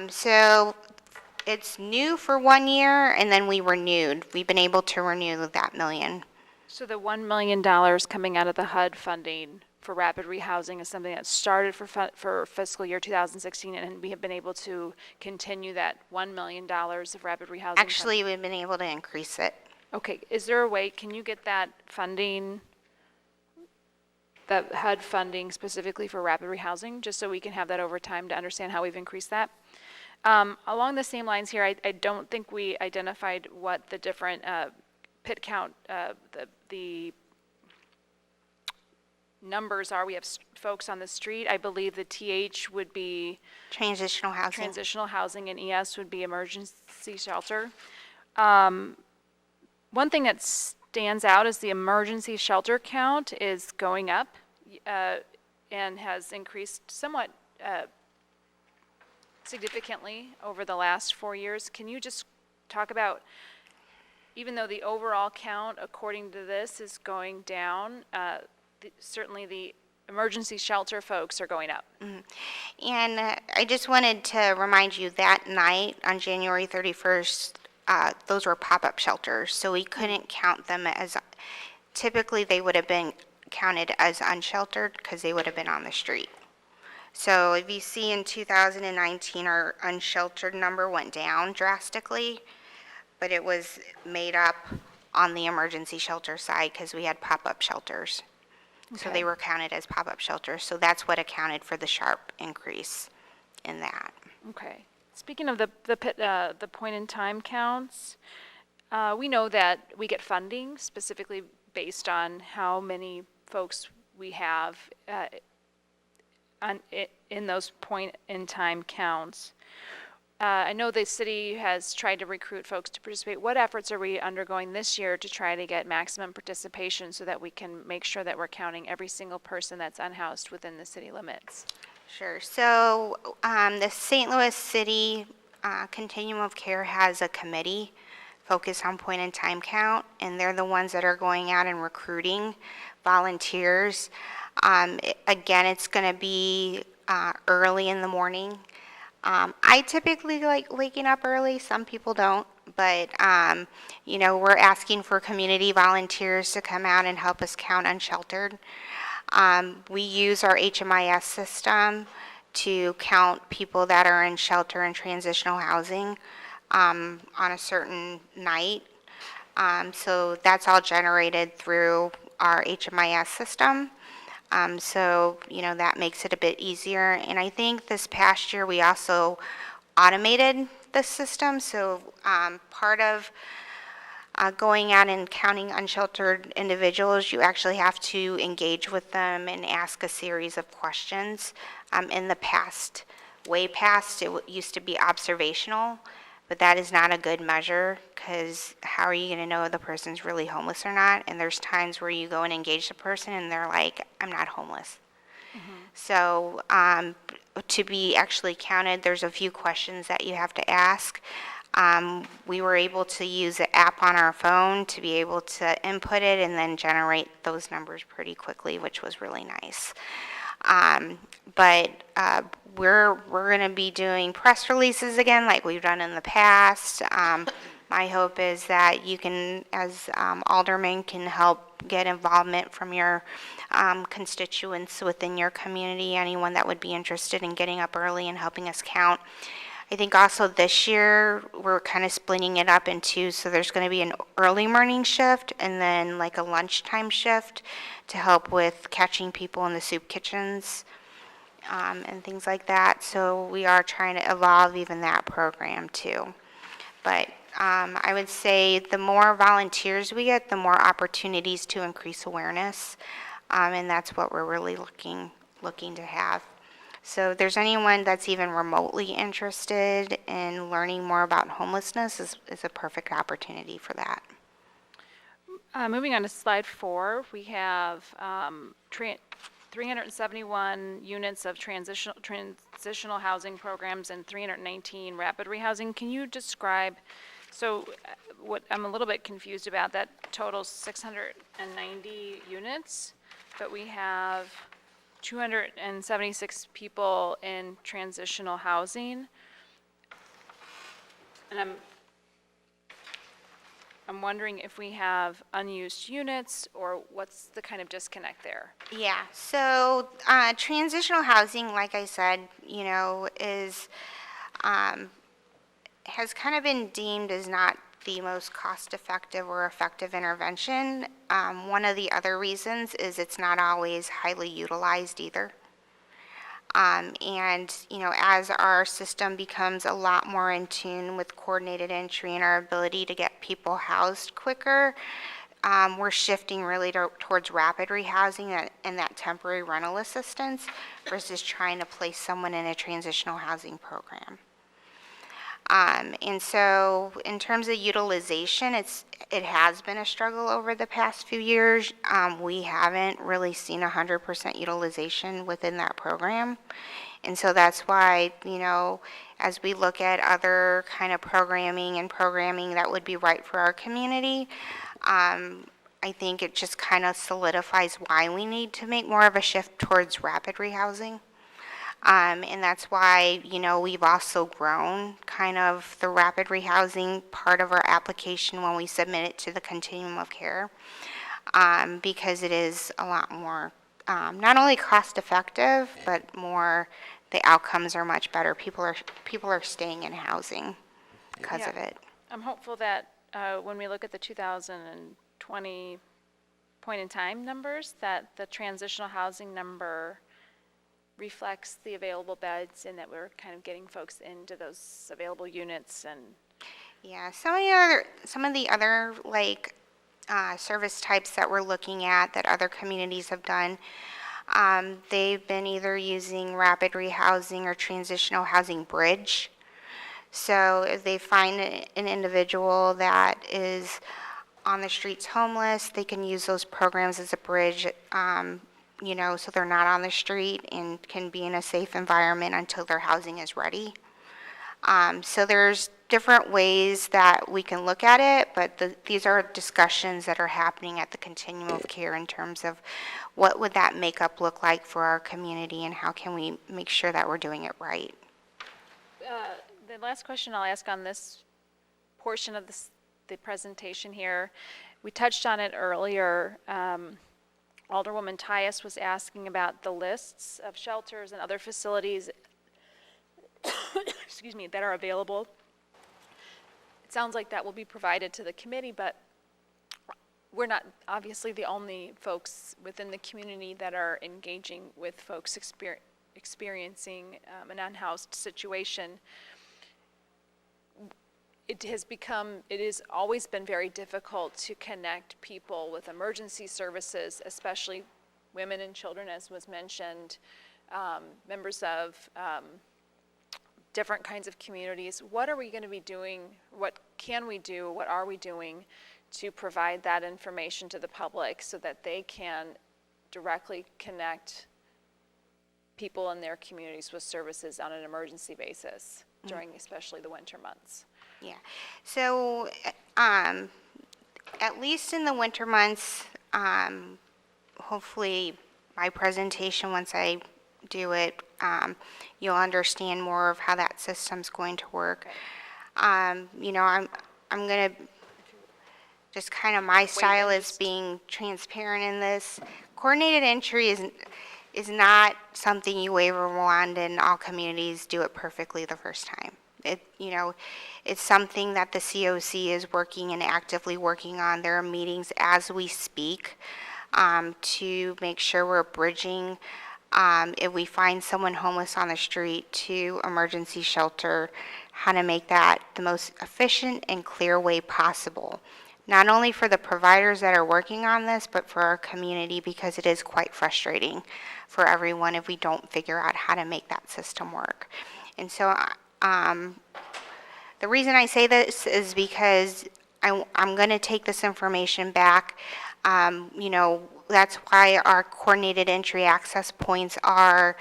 S6: So it's new for 1 year, and then we renewed. We've been able to renew that million.
S1: So the $1 million coming out of the HUD funding for rapid rehousing is something that started for fiscal year 2016, and we have been able to continue that $1 million of rapid rehousing?
S6: Actually, we've been able to increase it.
S1: Okay, is there a way, can you get that funding, that HUD funding specifically for rapid rehousing, just so we can have that over time to understand how we've increased that? Along the same lines here, I don't think we identified what the different pit count, the numbers are. We have folks on the street. I believe the TH would be
S6: Transitional housing.
S1: transitional housing, and ES would be emergency shelter. One thing that stands out is the emergency shelter count is going up and has increased somewhat significantly over the last 4 years. Can you just talk about, even though the overall count, according to this, is going down, certainly the emergency shelter folks are going up?
S6: And I just wanted to remind you that night on January 31st, those were pop-up shelters, so we couldn't count them as, typically they would have been counted as unsheltered because they would have been on the street. So if you see in 2019, our unsheltered number went down drastically, but it was made up on the emergency shelter side because we had pop-up shelters. So they were counted as pop-up shelters. So that's what accounted for the sharp increase in that.
S1: Okay. Speaking of the point-in-time counts, we know that we get funding specifically based on how many folks we have in those point-in-time counts. I know the city has tried to recruit folks to participate. What efforts are we undergoing this year to try to get maximum participation so that we can make sure that we're counting every single person that's unhoused within the city limits?
S6: Sure. So the St. Louis City Continuum of Care has a committee focused on point-in-time count, and they're the ones that are going out and recruiting volunteers. Again, it's going to be early in the morning. I typically like waking up early. Some people don't, but you know, we're asking for community volunteers to come out and help us count unsheltered. We use our HMIS system to count people that are in shelter and transitional housing on a certain night. So that's all generated through our HMIS system. So, you know, that makes it a bit easier. And I think this past year we also automated the system. So part of going out and counting unsheltered individuals, you actually have to engage with them and ask a series of questions. In the past, way past, it used to be observational, but that is not a good measure because how are you going to know if the person's really homeless or not? And there's times where you go and engage the person and they're like, I'm not homeless. So to be actually counted, there's a few questions that you have to ask. We were able to use an app on our phone to be able to input it and then generate those numbers pretty quickly, which was really nice. But we're going to be doing press releases again like we've done in the past. My hope is that you can, as aldermen, can help get involvement from your constituents within your community, anyone that would be interested in getting up early and helping us count. I think also this year, we're kind of splitting it up in two, so there's going to be an early morning shift and then like a lunchtime shift to help with catching people in the soup kitchens and things like that. So we are trying to evolve even that program too. But I would say the more volunteers we get, the more opportunities to increase awareness, and that's what we're really looking to have. So if there's anyone that's even remotely interested in learning more about homelessness, is a perfect opportunity for that.
S1: Moving on to slide 4, we have 371 units of transitional housing programs and 319 rapid rehousing. Can you describe, what I'm a little bit confused about, that totals 690 units, but we have 276 people in transitional housing. And I'm wondering if we have unused units, or what's the kind of disconnect there?
S6: Yeah, so transitional housing, like I said, has kind of been deemed as not the most cost-effective or effective intervention. One of the other reasons is it's not always highly utilized either. As our system becomes a lot more in tune with coordinated entry and our ability to get people housed quicker, we're shifting really towards rapid rehousing and that temporary rental assistance versus trying to place someone in a transitional housing program. And so in terms of utilization, it has been a struggle over the past few years. We haven't really seen 100% utilization within that program. And so that's why, as we look at other kind of programming that would be right for our community, I think it just kind of solidifies why we need to make more of a shift towards rapid rehousing. And that's why, we've also grown kind of the rapid rehousing part of our application when we submit it to the continuum of care, because it is a lot more, not only cost effective, but the outcomes are much better. People are staying in housing because of it.
S1: I'm hopeful that when we look at the 2020 point in time numbers, that the transitional housing number reflects the available beds and that we're kind of getting folks into those available units. And
S6: yeah, some of the other service types that we're looking at that other communities have done, they've been either using rapid rehousing or transitional housing bridge. So if they find an individual that is on the streets homeless, they can use those programs as a bridge, so they're not on the street and can be in a safe environment until their housing is ready. So there's different ways that we can look at it, but these are discussions that are happening at the continuum of care in terms of what would that makeup look like for our community and how can we make sure that we're doing it right.
S1: The last question I'll ask on this portion of the presentation here, we touched on it earlier. Alderwoman Tyus was asking about the lists of shelters and other facilities excuse me, that are available. It sounds like that will be provided to the committee, but we're not obviously the only folks within the community that are engaging with folks experiencing an unhoused situation. It has always been very difficult to connect people with emergency services, especially women and children, as was mentioned, members of different kinds of communities. What are we going to be doing? What can we do? What are we doing to provide that information to the public so that they can directly connect people in their communities with services on an emergency basis during especially the winter months?
S6: Yeah, so at least in the winter months, hopefully my presentation, once I do it, you'll understand more of how that system's going to work. I'm going to just kind of my style is being transparent in this. Coordinated entry is not something you wave a wand and all communities do it perfectly the first time. It's something that the COC is working and actively working on. There are meetings as we speak to make sure we're bridging, if we find someone homeless on the street, to emergency shelter, how to make that the most efficient and clear way possible. Not only for the providers that are working on this, but for our community, because it is quite frustrating for everyone if we don't figure out how to make that system work. And so the reason I say this is because I'm going to take this information back. You know, that's why our coordinated entry access points are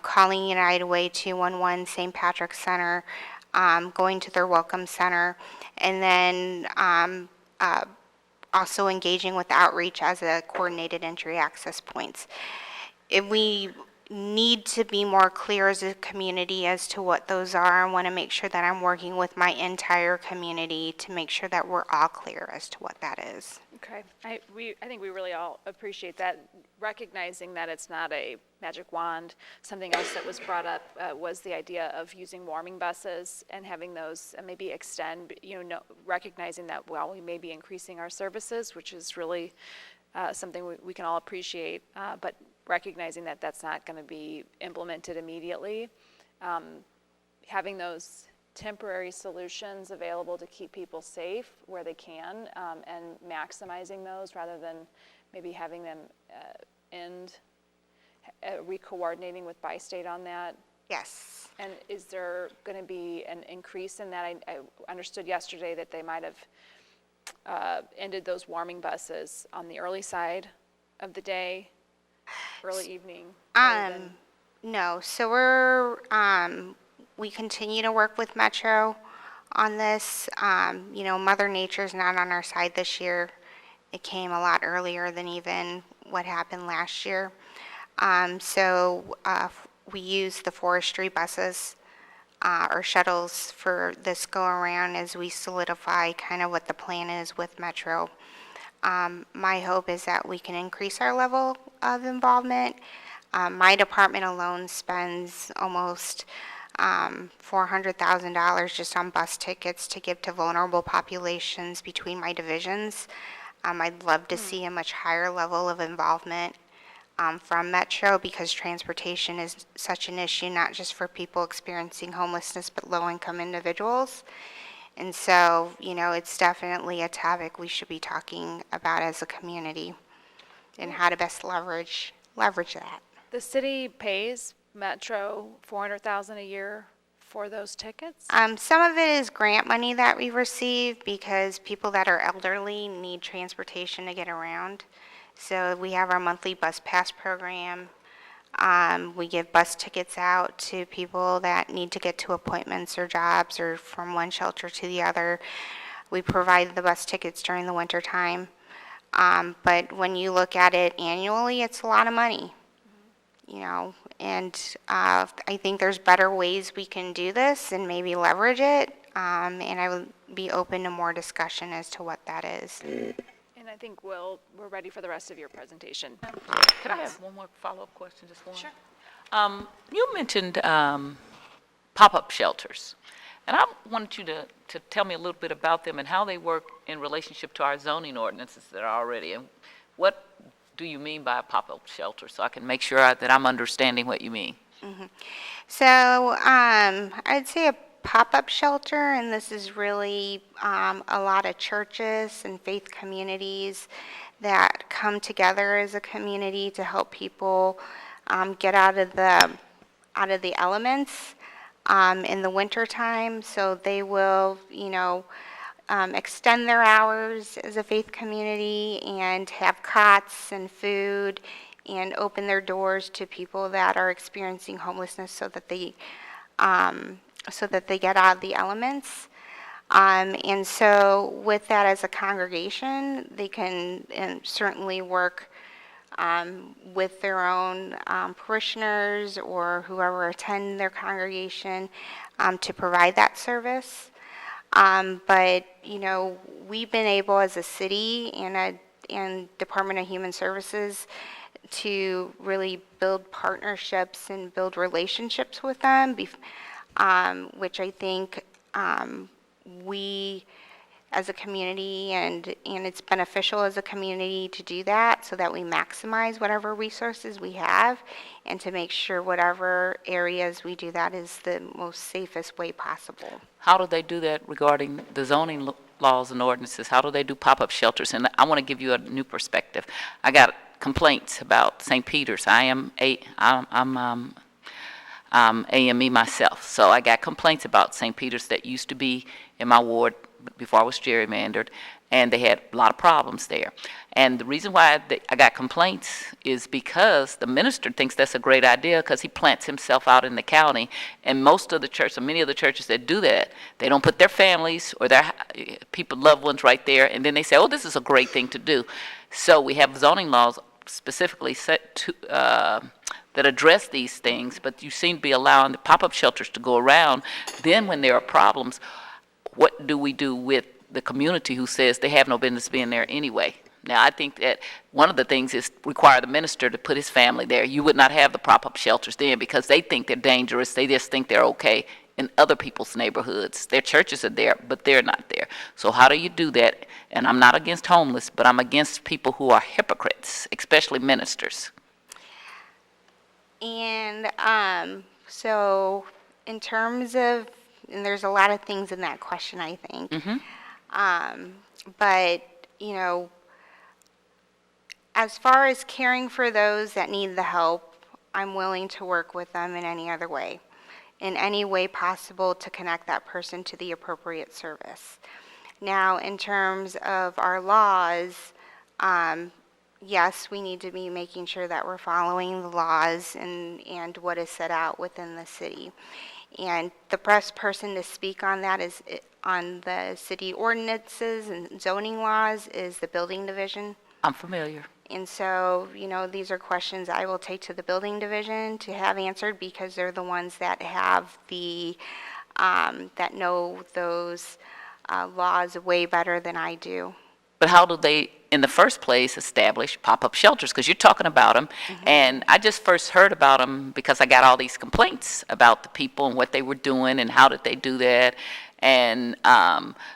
S6: calling United Way 211 St. Patrick's Center, going to their Welcome Center, and then also engaging with outreach as a coordinated entry access points. If we need to be more clear as a community as to what those are, I want to make sure that I'm working with my entire community to make sure that we're all clear as to what that is.
S1: Okay, I think we really all appreciate that, recognizing that it's not a magic wand. Something else that was brought up was the idea of using warming buses and having those maybe extend, recognizing that, well, we may be increasing our services, which is really something we can all appreciate, but recognizing that that's not going to be implemented immediately. Having those temporary solutions available to keep people safe where they can, and maximizing those rather than maybe having them re-coordinating with bi-state on that.
S6: Yes.
S1: And is there going to be an increase in that? I understood yesterday that they might have ended those warming buses on the early side of the day, early evening.
S6: No, so we continue to work with Metro on this. Mother Nature's not on our side this year. It came a lot earlier than even what happened last year. We use the forestry buses or shuttles for this go-around as we solidify kind of what the plan is with Metro. My hope is that we can increase our level of involvement. My department alone spends almost $400,000 just on bus tickets to give to vulnerable populations between my divisions. I'd love to see a much higher level of involvement from Metro, because transportation is such an issue, not just for people experiencing homelessness, but low-income individuals. And so, it's definitely a topic we should be talking about as a community and how to best leverage that.
S1: The city pays Metro $400,000 a year for those tickets?
S6: Some of it is grant money that we receive because people that are elderly need transportation to get around. So we have our monthly bus pass program. We give bus tickets out to people that need to get to appointments or jobs or from one shelter to the other. We provide the bus tickets during the winter time. But when you look at it annually, it's a lot of money, and I think there's better ways we can do this and maybe leverage it. And I would be open to more discussion as to what that is.
S1: And I think we're ready for the rest of your presentation.
S3: Could I have one more follow-up question, just one?
S1: Sure.
S3: You mentioned pop-up shelters, and I wanted you to tell me a little bit about them and how they work in relationship to our zoning ordinances that are already. And what do you mean by a pop-up shelter, so I can make sure that I'm understanding what you mean?
S6: Mm-hmm. So I'd say a pop-up shelter, and this is really a lot of churches and faith communities that come together as a community to help people get out of the elements in the winter time. So they will, extend their hours as a faith community and have cots and food and open their doors to people that are experiencing homelessness so that they get out of the elements. And so with that as a congregation, they can certainly work with their own parishioners or whoever attend their congregation to provide that service. But, we've been able as a city and Department of Human Services to really build partnerships and build relationships with them, which I think we as a community, and it's beneficial as a community to do that so that we maximize whatever resources we have and to make sure whatever areas we do that is the most safest way possible.
S3: How do they do that regarding the zoning laws and ordinances? How do they do pop-up shelters? And I want to give you a new perspective. I got complaints about St. Peter's. I'm AME myself, so I got complaints about St. Peter's that used to be in my ward before I was gerrymandered, and they had a lot of problems there. And the reason why I got complaints is because the minister thinks that's a great idea because he plants himself out in the county. And most of the churches, or many of the churches that do that, they don't put their families or their people, loved ones right there, and then they say, oh, this is a great thing to do. So we have zoning laws specifically set to, that address these things, but you seem to be allowing the pop-up shelters to go around. Then when there are problems, what do we do with the community who says they have no business being there anyway? Now, I think that one of the things is require the minister to put his family there. You would not have the pop-up shelters then because they think they're dangerous. They just think they're okay in other people's neighborhoods. Their churches are there, but they're not there. So how do you do that? And I'm not against homeless, but I'm against people who are hypocrites, especially ministers.
S6: And so in terms of, and there's a lot of things in that question, I think. But, you know, as far as caring for those that need the help, I'm willing to work with them in any other way, in any way possible to connect that person to the appropriate service. Now, in terms of our laws, yes, we need to be making sure that we're following the laws and what is set out within the city. And the best person to speak on that is on the city ordinances and zoning laws is the building division.
S3: I'm familiar.
S6: And so, you know, these are questions I will take to the building division to have answered because they're the ones that have the, that know those laws way better than I do.
S3: But how do they, in the first place, establish pop-up shelters? Because you're talking about them, and I just first heard about them because I got all these complaints about the people and what they were doing and how did they do that. And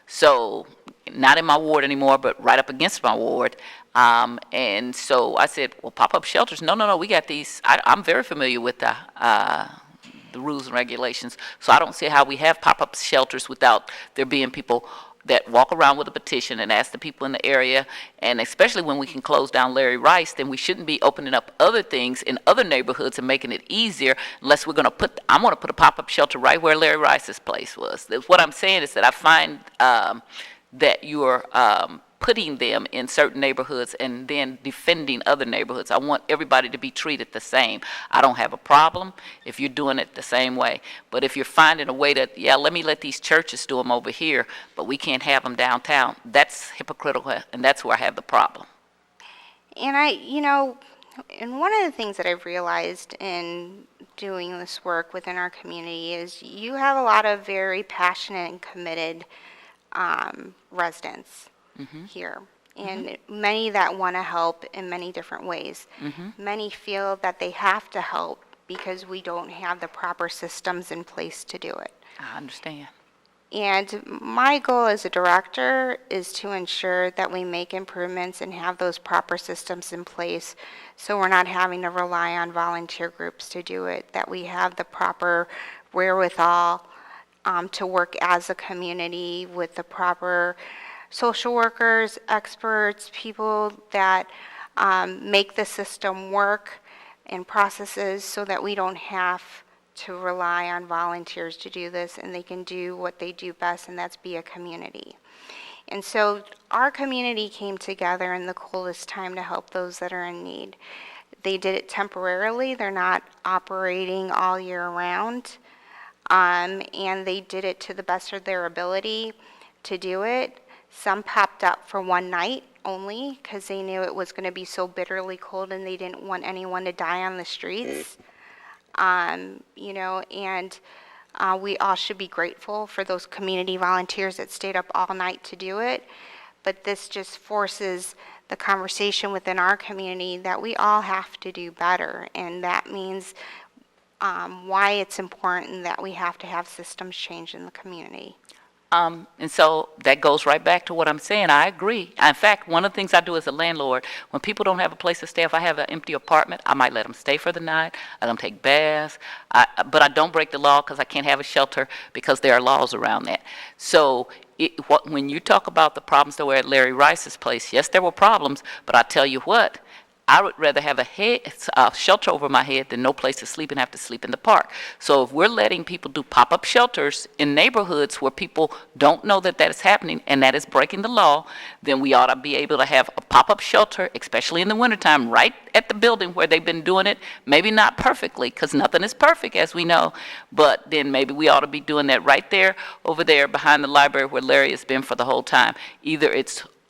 S3: so, not in my ward anymore, but right up against my ward. And so I said, well, pop-up shelters, no, we got these. I'm very familiar with the rules and regulations, so I don't see how we have pop-up shelters without there being people that walk around with a petition and ask the people in the area, and especially when we can close down Larry Rice, then we shouldn't be opening up other things in other neighborhoods and making it easier unless we're going to put, I'm going to put a pop-up shelter right where Larry Rice's place was. What I'm saying is that I find that you're putting them in certain neighborhoods and then defending other neighborhoods. I want everybody to be treated the same. I don't have a problem if you're doing it the same way. But if you're finding a way that, yeah, let me let these churches do them over here, but we can't have them downtown, that's hypocritical, and that's where I have the problem.
S6: And you know, and one of the things that I've realized in doing this work within our community is you have a lot of very passionate and committed residents here, and many that want to help in many different ways. Many feel that they have to help because we don't have the proper systems in place to do it.
S3: I understand.
S6: And my goal as a director is to ensure that we make improvements and have those proper systems in place so we're not having to rely on volunteer groups to do it, that we have the proper wherewithal to work as a community with the proper social workers, experts, people that make the system work and processes so that we don't have to rely on volunteers to do this and they can do what they do best, and that's be a community. And so our community came together in the coldest time to help those that are in need. They did it temporarily. They're not operating all year round. And they did it to the best of their ability to do it. Some popped up for one night only because they knew it was going to be so bitterly cold and they didn't want anyone to die on the streets. You know, and we all should be grateful for those community volunteers that stayed up all night to do it. But this just forces the conversation within our community that we all have to do better. And that means why it's important that we have to have systems change in the community.
S3: And so that goes right back to what I'm saying. I agree. In fact, one of the things I do as a landlord, when people don't have a place to stay, if I have an empty apartment, I might let them stay for the night, let them take baths, but I don't break the law because I can't have a shelter because there are laws around that. So when you talk about the problems that were at Larry Rice's place, yes, there were problems, but I tell you what, I would rather have a shelter over my head than no place to sleep and have to sleep in the park. So if we're letting people do pop-up shelters in neighborhoods where people don't know that that is happening and that is breaking the law, then we ought to be able to have a pop-up shelter, especially in the wintertime, right at the building where they've been doing it. Maybe not perfectly, because nothing is perfect, as we know, but then maybe we ought to be doing that right there, over there behind the library where Larry has been for the whole time. Either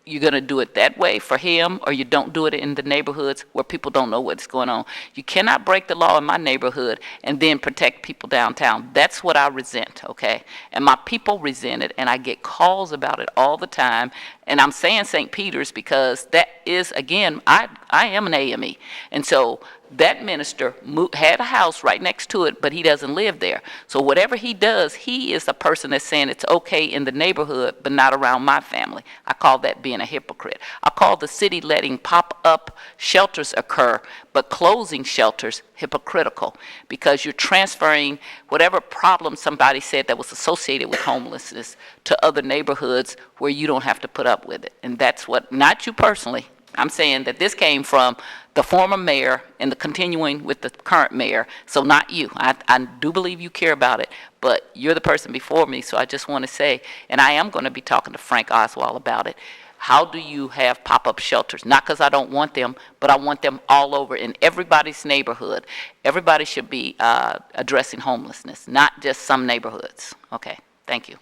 S3: you're going to do it that way for him, or you don't do it in the neighborhoods where people don't know what's going on. You cannot break the law in my neighborhood and then protect people downtown. That's what I resent, okay? And my people resent it, and I get calls about it all the time. And I'm saying St. Peter's because that is, again, I am an AME. And so that minister had a house right next to it, but he doesn't live there. So whatever he does, he is the person that's saying it's okay in the neighborhood, but not around my family. I call that being a hypocrite. I call the city letting pop-up shelters occur, but closing shelters hypocritical, because you're transferring whatever problem somebody said that was associated with homelessness to other neighborhoods where you don't have to put up with it. And that's what, not you personally, I'm saying that this came from the former mayor and the continuing with the current mayor, so not you. I do believe you care about it, but you're the person before me, so I just want to say, and I am going to be talking to Frank Oswald about it, how do you have pop-up shelters? Not because I don't want them, but I want them all over in everybody's neighborhood. Everybody should be addressing homelessness, not just some neighborhoods. Okay, thank you.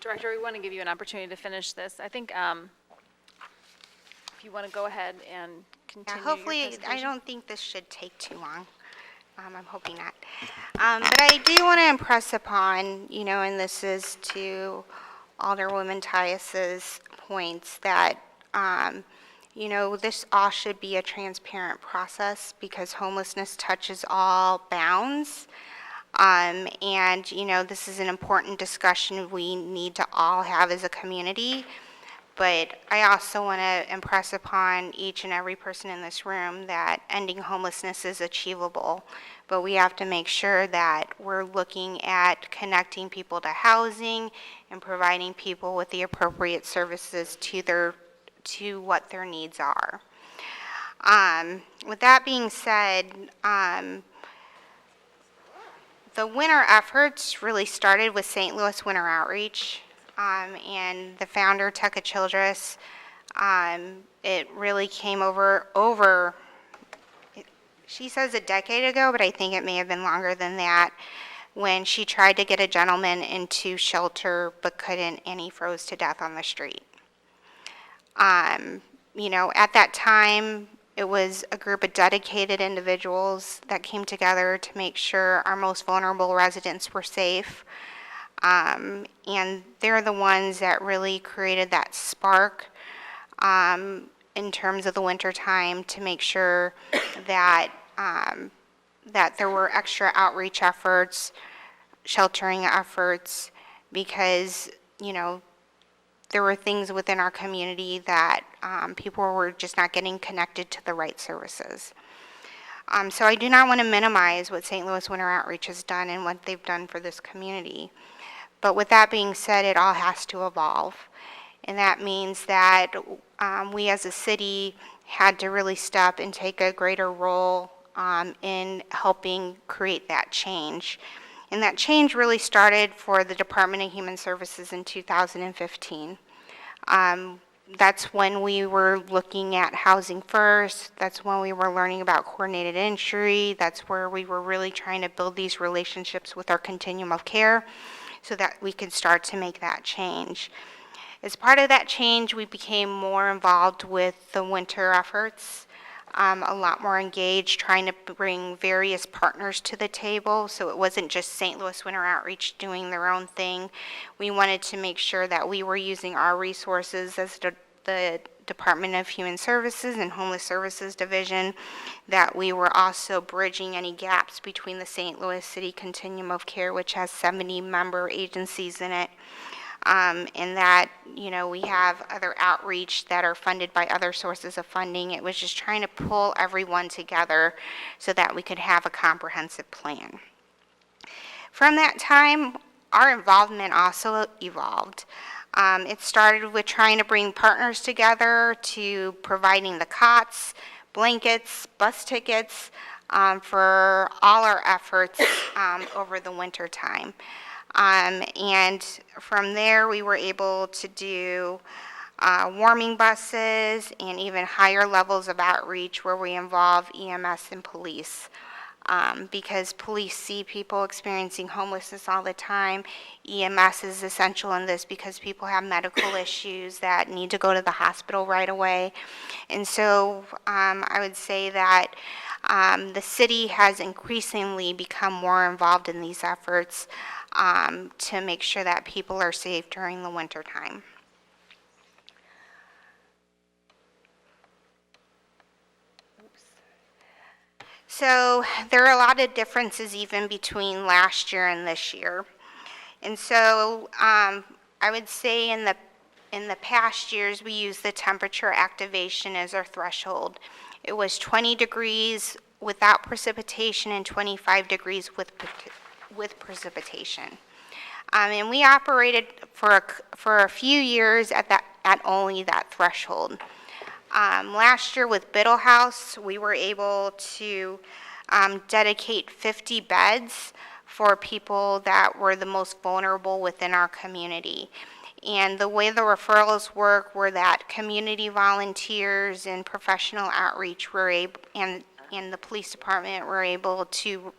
S1: Director, we want to give you an opportunity to finish this. I think if you want to go ahead and
S6: Yeah,
S1: continue your
S6: hopefully, I
S1: presentation.
S6: don't think this should take too long. I'm hoping not. But I do want to impress upon, and this is to Alderwoman Tyus's points, that, this all should be a transparent process because homelessness touches all bounds. And, this is an important discussion we need to all have as a community. But I also want to impress upon each and every person in this room that ending homelessness is achievable. But we have to make sure that we're looking at connecting people to housing and providing people with the appropriate services to what their needs are. With that being said, the winter efforts really started with St. Louis Winter Outreach, and the founder, Tekka Childress. It really came over, she says a decade ago, but I think it may have been longer than that, when she tried to get a gentleman into shelter but couldn't, and he froze to death on the street. At that time, it was a group of dedicated individuals that came together to make sure our most vulnerable residents were safe. And they're the ones that really created that spark in terms of the winter time to make sure that that there were extra outreach efforts, sheltering efforts, because there were things within our community that people were just not getting connected to the right services. So I do not want to minimize what St. Louis Winter Outreach has done and what they've done for this community. But with that being said, it all has to evolve. And that means that we as a city had to really step and take a greater role in helping create that change. And that change really started for the Department of Human Services in 2015. That's when we were looking at housing first. That's when we were learning about coordinated entry. That's where we were really trying to build these relationships with our continuum of care so that we could start to make that change. As part of that change, we became more involved with the winter efforts, a lot more engaged, trying to bring various partners to the table. So it wasn't just St. Louis Winter Outreach doing their own thing. We wanted to make sure that we were using our resources as the Department of Human Services and Homeless Services Division, that we were also bridging any gaps between the St. Louis City Continuum of Care, which has 70 member agencies in it, and that, we have other outreach that are funded by other sources of funding. It was just trying to pull everyone together so that we could have a comprehensive plan. From that time, our involvement also evolved. It started with trying to bring partners together to providing the cots, blankets, bus tickets, for all our efforts over the winter time. And from there, we were able to do warming buses and even higher levels of outreach where we involve EMS and police. Because police see people experiencing homelessness all the time. EMS is essential in this because people have medical issues that need to go to the hospital right away. And so I would say that the city has increasingly become more involved in these efforts to make sure that people are safe during the winter time. So there are a lot of differences even between last year and this year. And so I would say in the past years, we used the temperature activation as our threshold. It was 20 degrees without precipitation and 25 degrees with precipitation. And we operated for a few years at only that threshold. Last year with Biddle House, we were able to dedicate 50 beds for people that were the most vulnerable within our community. And the way the referrals work were that community volunteers and professional outreach were able, and the police department were able to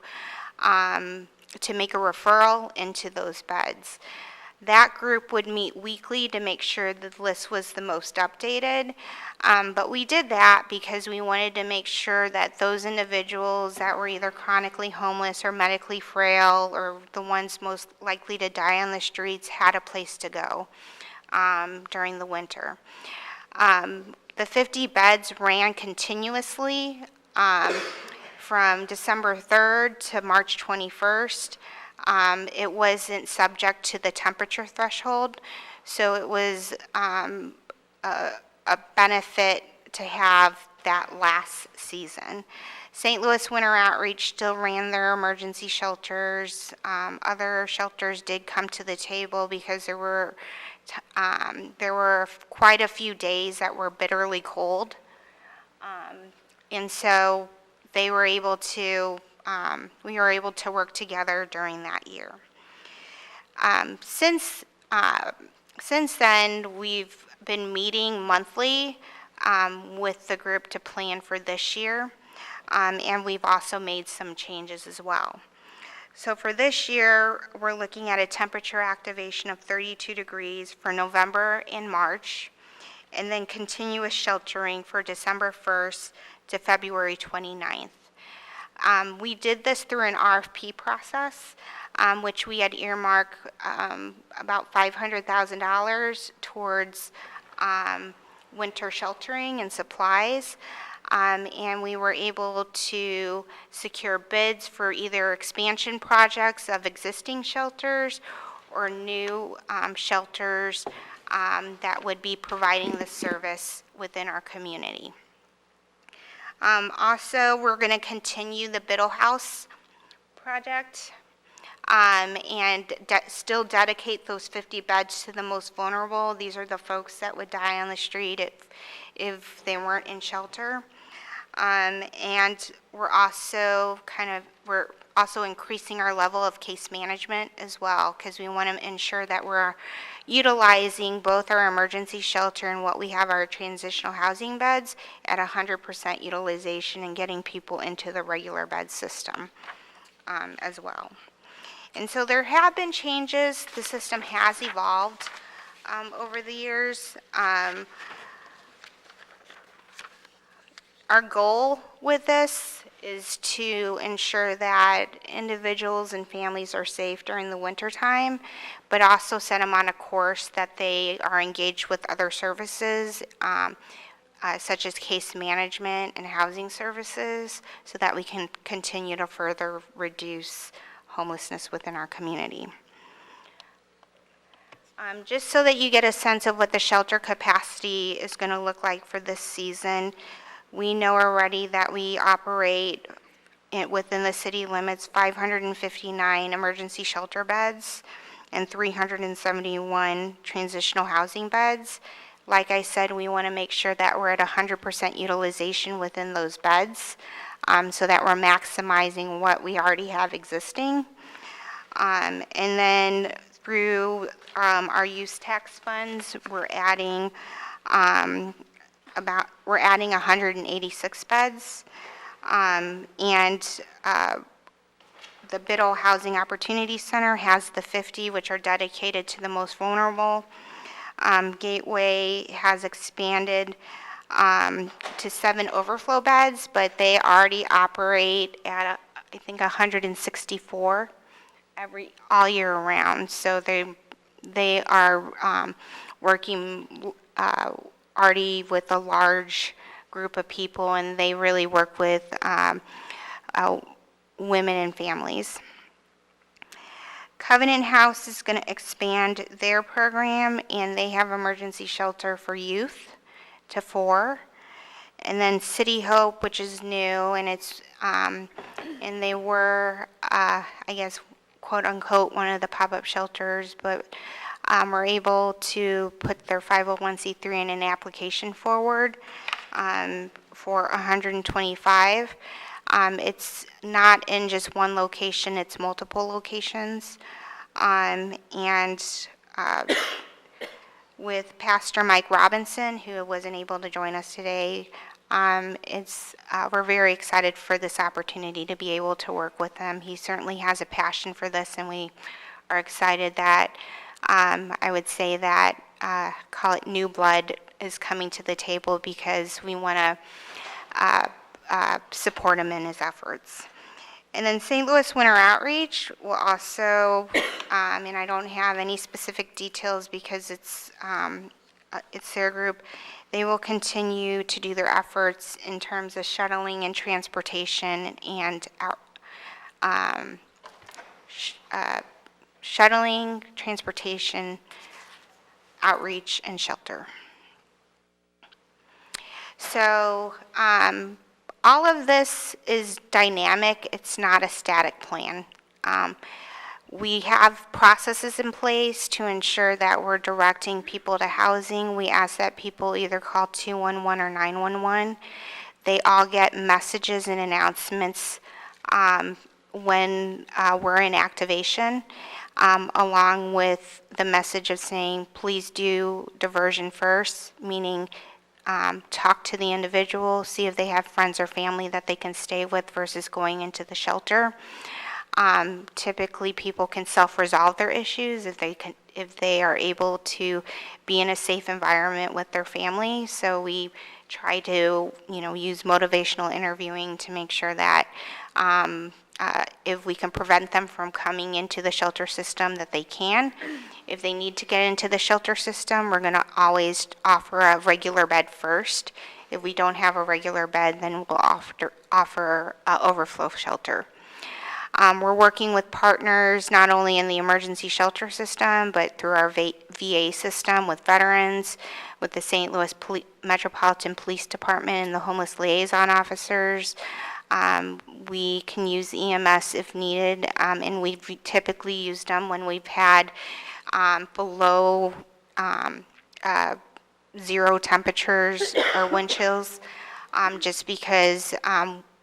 S6: make a referral into those beds. That group would meet weekly to make sure the list was the most updated. But we did that because we wanted to make sure that those individuals that were either chronically homeless or medically frail or the ones most likely to die on the streets had a place to go during the winter. The 50 beds ran continuously from December 3rd to March 21st. It wasn't subject to the temperature threshold, so it was a benefit to have that last season. St. Louis Winter Outreach still ran their emergency shelters. Other shelters did come to the table because there were quite a few days that were bitterly cold. And so they were able to we were able to work together during that year. Since then, we've been meeting monthly with the group to plan for this year, and we've also made some changes as well. So for this year, we're looking at a temperature activation of 32 degrees for November and March, and then continuous sheltering for December 1st to February 29th. We did this through an RFP process, which we had earmarked about $500,000 towards winter sheltering and supplies. And we were able to secure bids for either expansion projects of existing shelters or new shelters that would be providing the service within our community. Also, we're going to continue the Biddle House project and still dedicate those 50 beds to the most vulnerable. These are the folks that would die on the street if they weren't in shelter. And we're also increasing our level of case management as well, because we want to ensure that we're utilizing both our emergency shelter and what we have our transitional housing beds at 100% utilization and getting people into the regular bed system as well. And so there have been changes. The system has evolved over the years. Our goal with this is to ensure that individuals and families are safe during the winter time, but also set them on a course that they are engaged with other services, such as case management and housing services, so that we can continue to further reduce homelessness within our community. Just so that you get a sense of what the shelter capacity is going to look like for this season, we know already that we operate within the city limits 559 emergency shelter beds, and 371 transitional housing beds. Like I said, we want to make sure that we're at 100% utilization within those beds, so that we're maximizing what we already have existing. And then through our use tax funds, we're adding 186 beds. The Biddle Housing Opportunity Center has the 50, which are dedicated to the most vulnerable. Gateway has expanded to 7 overflow beds, but they already operate at, I think, 164 all year round. So they are working already with a large group of people, and they really work with women and families. Covenant House is going to expand their program, and they have emergency shelter for youth to 4. And then City Hope, which is new, and it's and they were, I guess, quote unquote, one of the pop-up shelters, but were able to put their 501c3 in an application forward for 125. It's not in just one location, it's multiple locations. With Pastor Mike Robinson, who wasn't able to join us today, we're very excited for this opportunity to be able to work with him. He certainly has a passion for this, and we are excited that I would say that, call it new blood, is coming to the table because we want to support him in his efforts. And then St. Louis Winter Outreach will also, and I don't have any specific details because it's their group, they will continue to do their efforts in terms of shuttling and transportation and shuttling, transportation, outreach, and shelter. So all of this is dynamic. It's not a static plan. We have processes in place to ensure that we're directing people to housing. We ask that people either call 211 or 911. They all get messages and announcements when we're in activation, along with the message of saying, please do diversion first, meaning talk to the individual, see if they have friends or family that they can stay with versus going into the shelter. Typically, people can self-resolve their issues if they are able to be in a safe environment with their family. So we try to, use motivational interviewing to make sure that if we can prevent them from coming into the shelter system, that they can. If they need to get into the shelter system, we're going to always offer a regular bed first. If we don't have a regular bed, then we'll offer overflow shelter. We're working with partners not only in the emergency shelter system, but through our VA system with veterans, with the St. Louis Metropolitan Police Department and the homeless liaison officers. We can use EMS if needed, and we've typically used them when we've had below 0 temperatures or wind chills, just because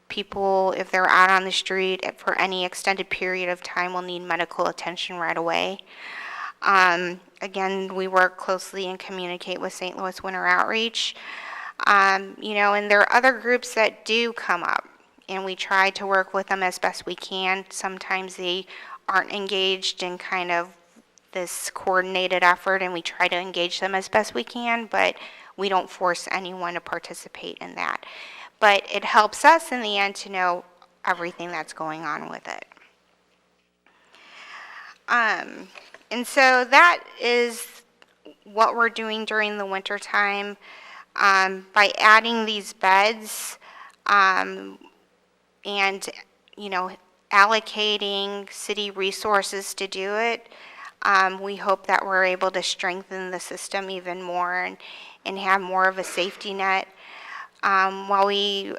S6: people, if they're out on the street for any extended period of time, will need medical attention right away. Again, we work closely and communicate with St. Louis Winter Outreach. And there are other groups that do come up, and we try to work with them as best we can. Sometimes they aren't engaged in kind of this coordinated effort, and we try to engage them as best we can, but we don't force anyone to participate in that. But it helps us in the end to know everything that's going on with it. And so that is what we're doing during the winter time. By adding these beds and, allocating city resources to do it, we hope that we're able to strengthen the system even more and have more of a safety net. While we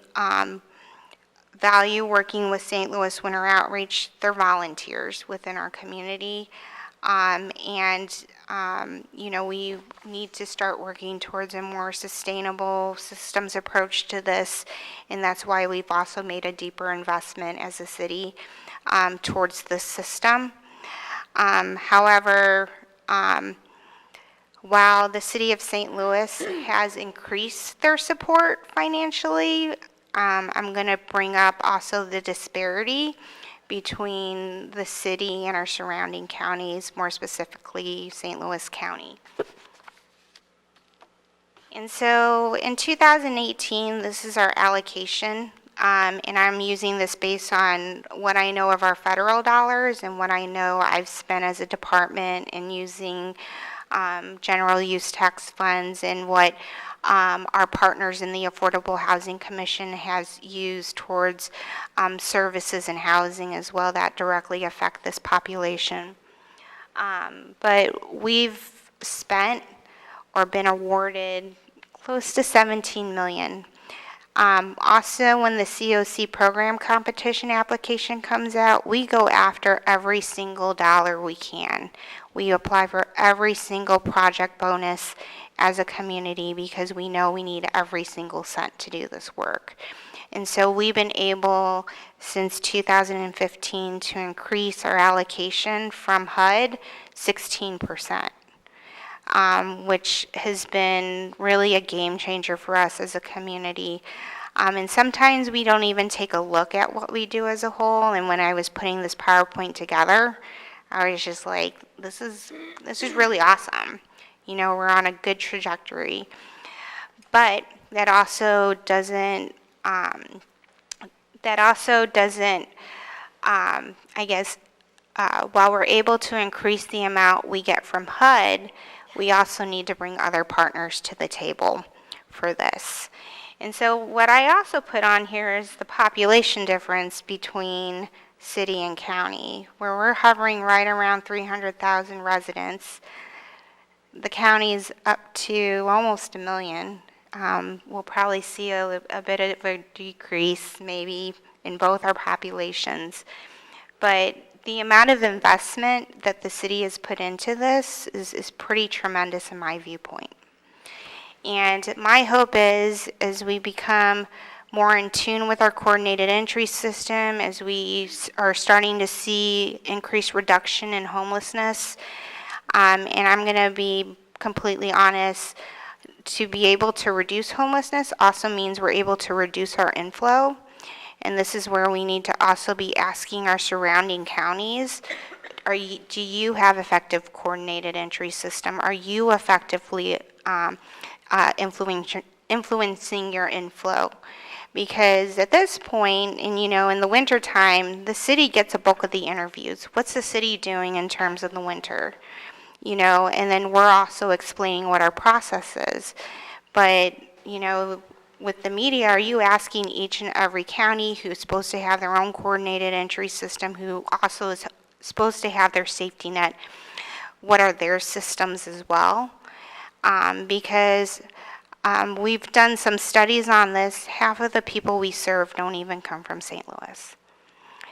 S6: value working with St. Louis Winter Outreach, they're volunteers within our community. We need to start working towards a more sustainable systems approach to this, and that's why we've also made a deeper investment as a city towards this system. However, while the city of St. Louis has increased their support financially, I'm going to bring up also the disparity between the city and our surrounding counties, more specifically St. Louis County. And so in 2018, this is our allocation, and I'm using this based on what I know of our federal dollars and what I know I've spent as a department and using general use tax funds and what our partners in the Affordable Housing Commission has used towards services and housing as well that directly affect this population. But we've spent or been awarded close to 17 million. Also, when the COC program competition application comes out, we go after every single dollar we can. We apply for every single project bonus as a community because we know we need every single cent to do this work. And so we've been able, since 2015, to increase our allocation from HUD 16%. Which has been really a game changer for us as a community. And sometimes we don't even take a look at what we do as a whole. And when I was putting this PowerPoint together, I was just like, this is really awesome. We're on a good trajectory. But that also doesn't, while we're able to increase the amount we get from HUD, we also need to bring other partners to the table for this. And so what I also put on here is the population difference between city and county, where we're hovering right around 300,000 residents. The county's up to almost 1 million. We'll probably see a bit of a decrease maybe in both our populations. But the amount of investment that the city has put into this is pretty tremendous in my viewpoint. And my hope is, as we become more in tune with our coordinated entry system, as we are starting to see increased reduction in homelessness, and I'm going to be completely honest, to be able to reduce homelessness also means we're able to reduce our inflow. And this is where we need to also be asking our surrounding counties, do you have effective coordinated entry system? Are you effectively influencing your inflow? Because at this point, and in the winter time, the city gets a bulk of the interviews. What's the city doing in terms of the winter? And then we're also explaining what our process is. But, with the media, are you asking each and every county who's supposed to have their own coordinated entry system, who also is supposed to have their safety net, what are their systems as well? Because we've done some studies on this. Half of the people we serve don't even come from St. Louis.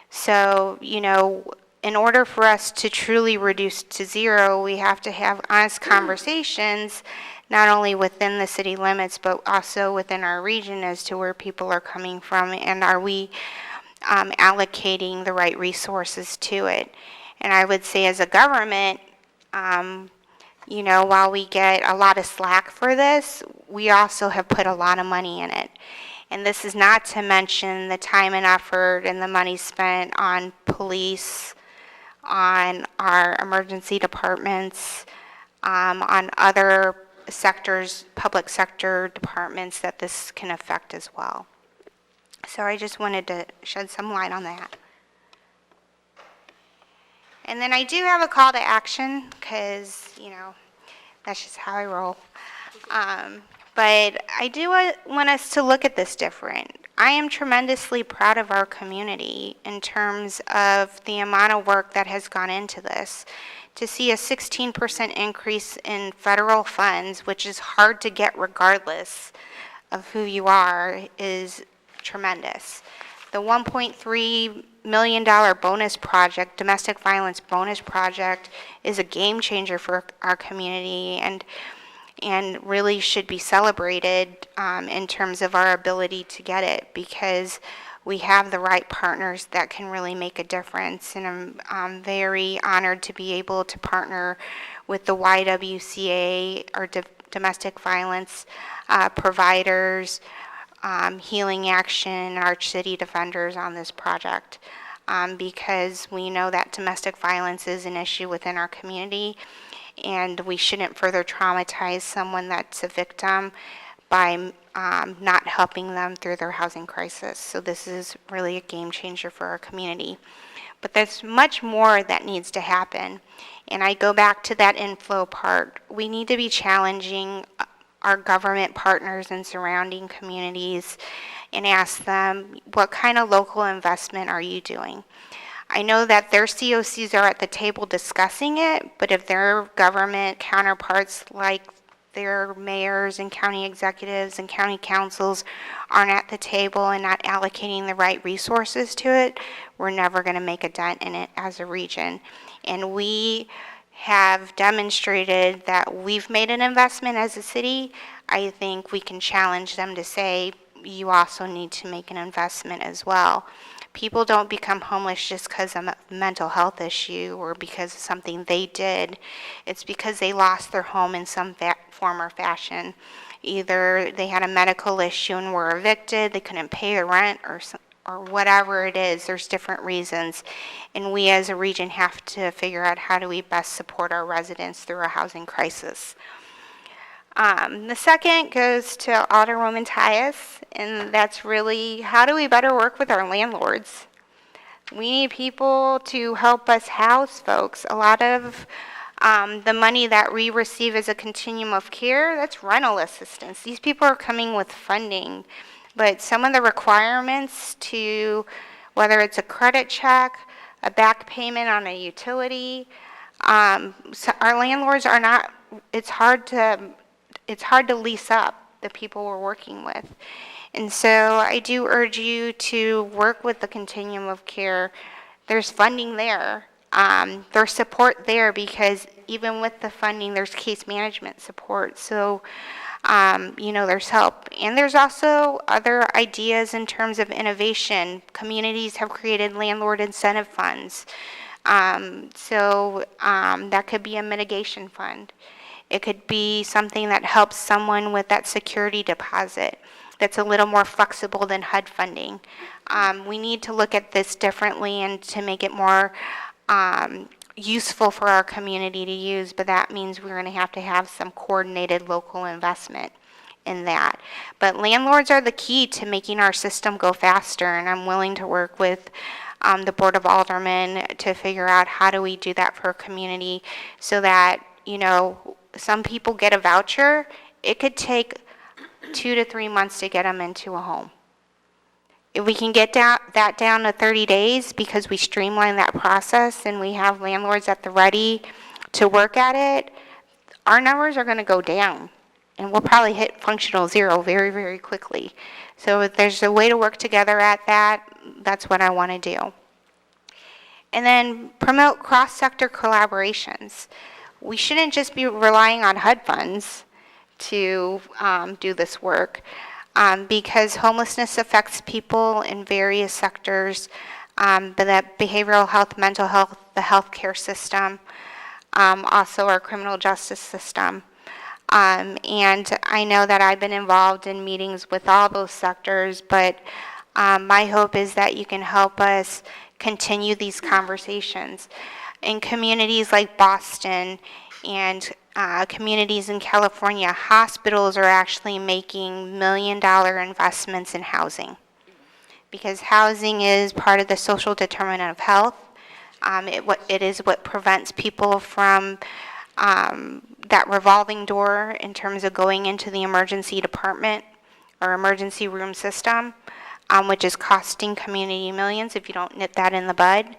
S6: So, in order for us to truly reduce to zero, we have to have honest conversations, not only within the city limits, but also within our region as to where people are coming from, and are we allocating the right resources to it. And I would say as a government, while we get a lot of slack for this, we also have put a lot of money in it. And this is not to mention the time and effort and the money spent on police, on our emergency departments, on other sectors, public sector departments that this can affect as well. So I just wanted to shed some light on that. And then I do have a call to action because, that's just how I roll. But I do want us to look at this different. I am tremendously proud of our community in terms of the amount of work that has gone into this. To see a 16% increase in federal funds, which is hard to get regardless of who you are, is tremendous. The $1.3 million bonus project, domestic violence bonus project, is a game changer for our community and really should be celebrated in terms of our ability to get it, because we have the right partners that can really make a difference. And I'm very honored to be able to partner with the YWCA, or domestic violence providers, Healing Action, Arch City Defenders on this project, because we know that domestic violence is an issue within our community, and we shouldn't further traumatize someone that's a victim by not helping them through their housing crisis. So this is really a game changer for our community. But there's much more that needs to happen. And I go back to that inflow part. We need to be challenging our government partners and surrounding communities and ask them, what kind of local investment are you doing? I know that their COCs are at the table discussing it, but if their government counterparts, like their mayors and county executives and county councils, aren't at the table and not allocating the right resources to it, we're never going to make a dent in it as a region. And we have demonstrated that we've made an investment as a city. I think we can challenge them to say, you also need to make an investment as well. People don't become homeless just because of a mental health issue or because of something they did. It's because they lost their home in some form or fashion. Either they had a medical issue and were evicted, they couldn't pay the rent, or whatever it is. There's different reasons. And we as a region have to figure out, how do we best support our residents through a housing crisis. The second goes to Alderwoman Tyus, and that's really, how do we better work with our landlords? We need people to help us house folks. A lot of the money that we receive as a continuum of care, that's rental assistance. These people are coming with funding, but some of the requirements to, whether it's a credit check, a back payment on a utility, so our landlords are not, it's hard to lease up the people we're working with. And so I do urge you to work with the continuum of care. There's funding there. There's support there, because even with the funding, there's case management support. So, there's help. And there's also other ideas in terms of innovation. Communities have created landlord incentive funds. That could be a mitigation fund. It could be something that helps someone with that security deposit that's a little more flexible than HUD funding. We need to look at this differently and to make it more useful for our community to use, but that means we're going to have some coordinated local investment in that. But landlords are the key to making our system go faster, and I'm willing to work with the Board of Aldermen to figure out, how do we do that for our community, so that, some people get a voucher. It could take 2 to 3 months to get them into a home. If we can get that down to 30 days, because we streamline that process and we have landlords at the ready to work at it, our numbers are going to go down, and we'll probably hit functional zero very, very quickly. So if there's a way to work together at that, that's what I want to do. And then promote cross-sector collaborations. We shouldn't just be relying on HUD funds to do this work, because homelessness affects people in various sectors, but that behavioral health, mental health, the healthcare system, also our criminal justice system. And I know that I've been involved in meetings with all those sectors, but my hope is that you can help us continue these conversations. In communities like Boston and communities in California, hospitals are actually making million-dollar investments in housing, because housing is part of the social determinant of health. It is what prevents people from that revolving door in terms of going into the emergency department or emergency room system, which is costing community millions if you don't nip that in the bud.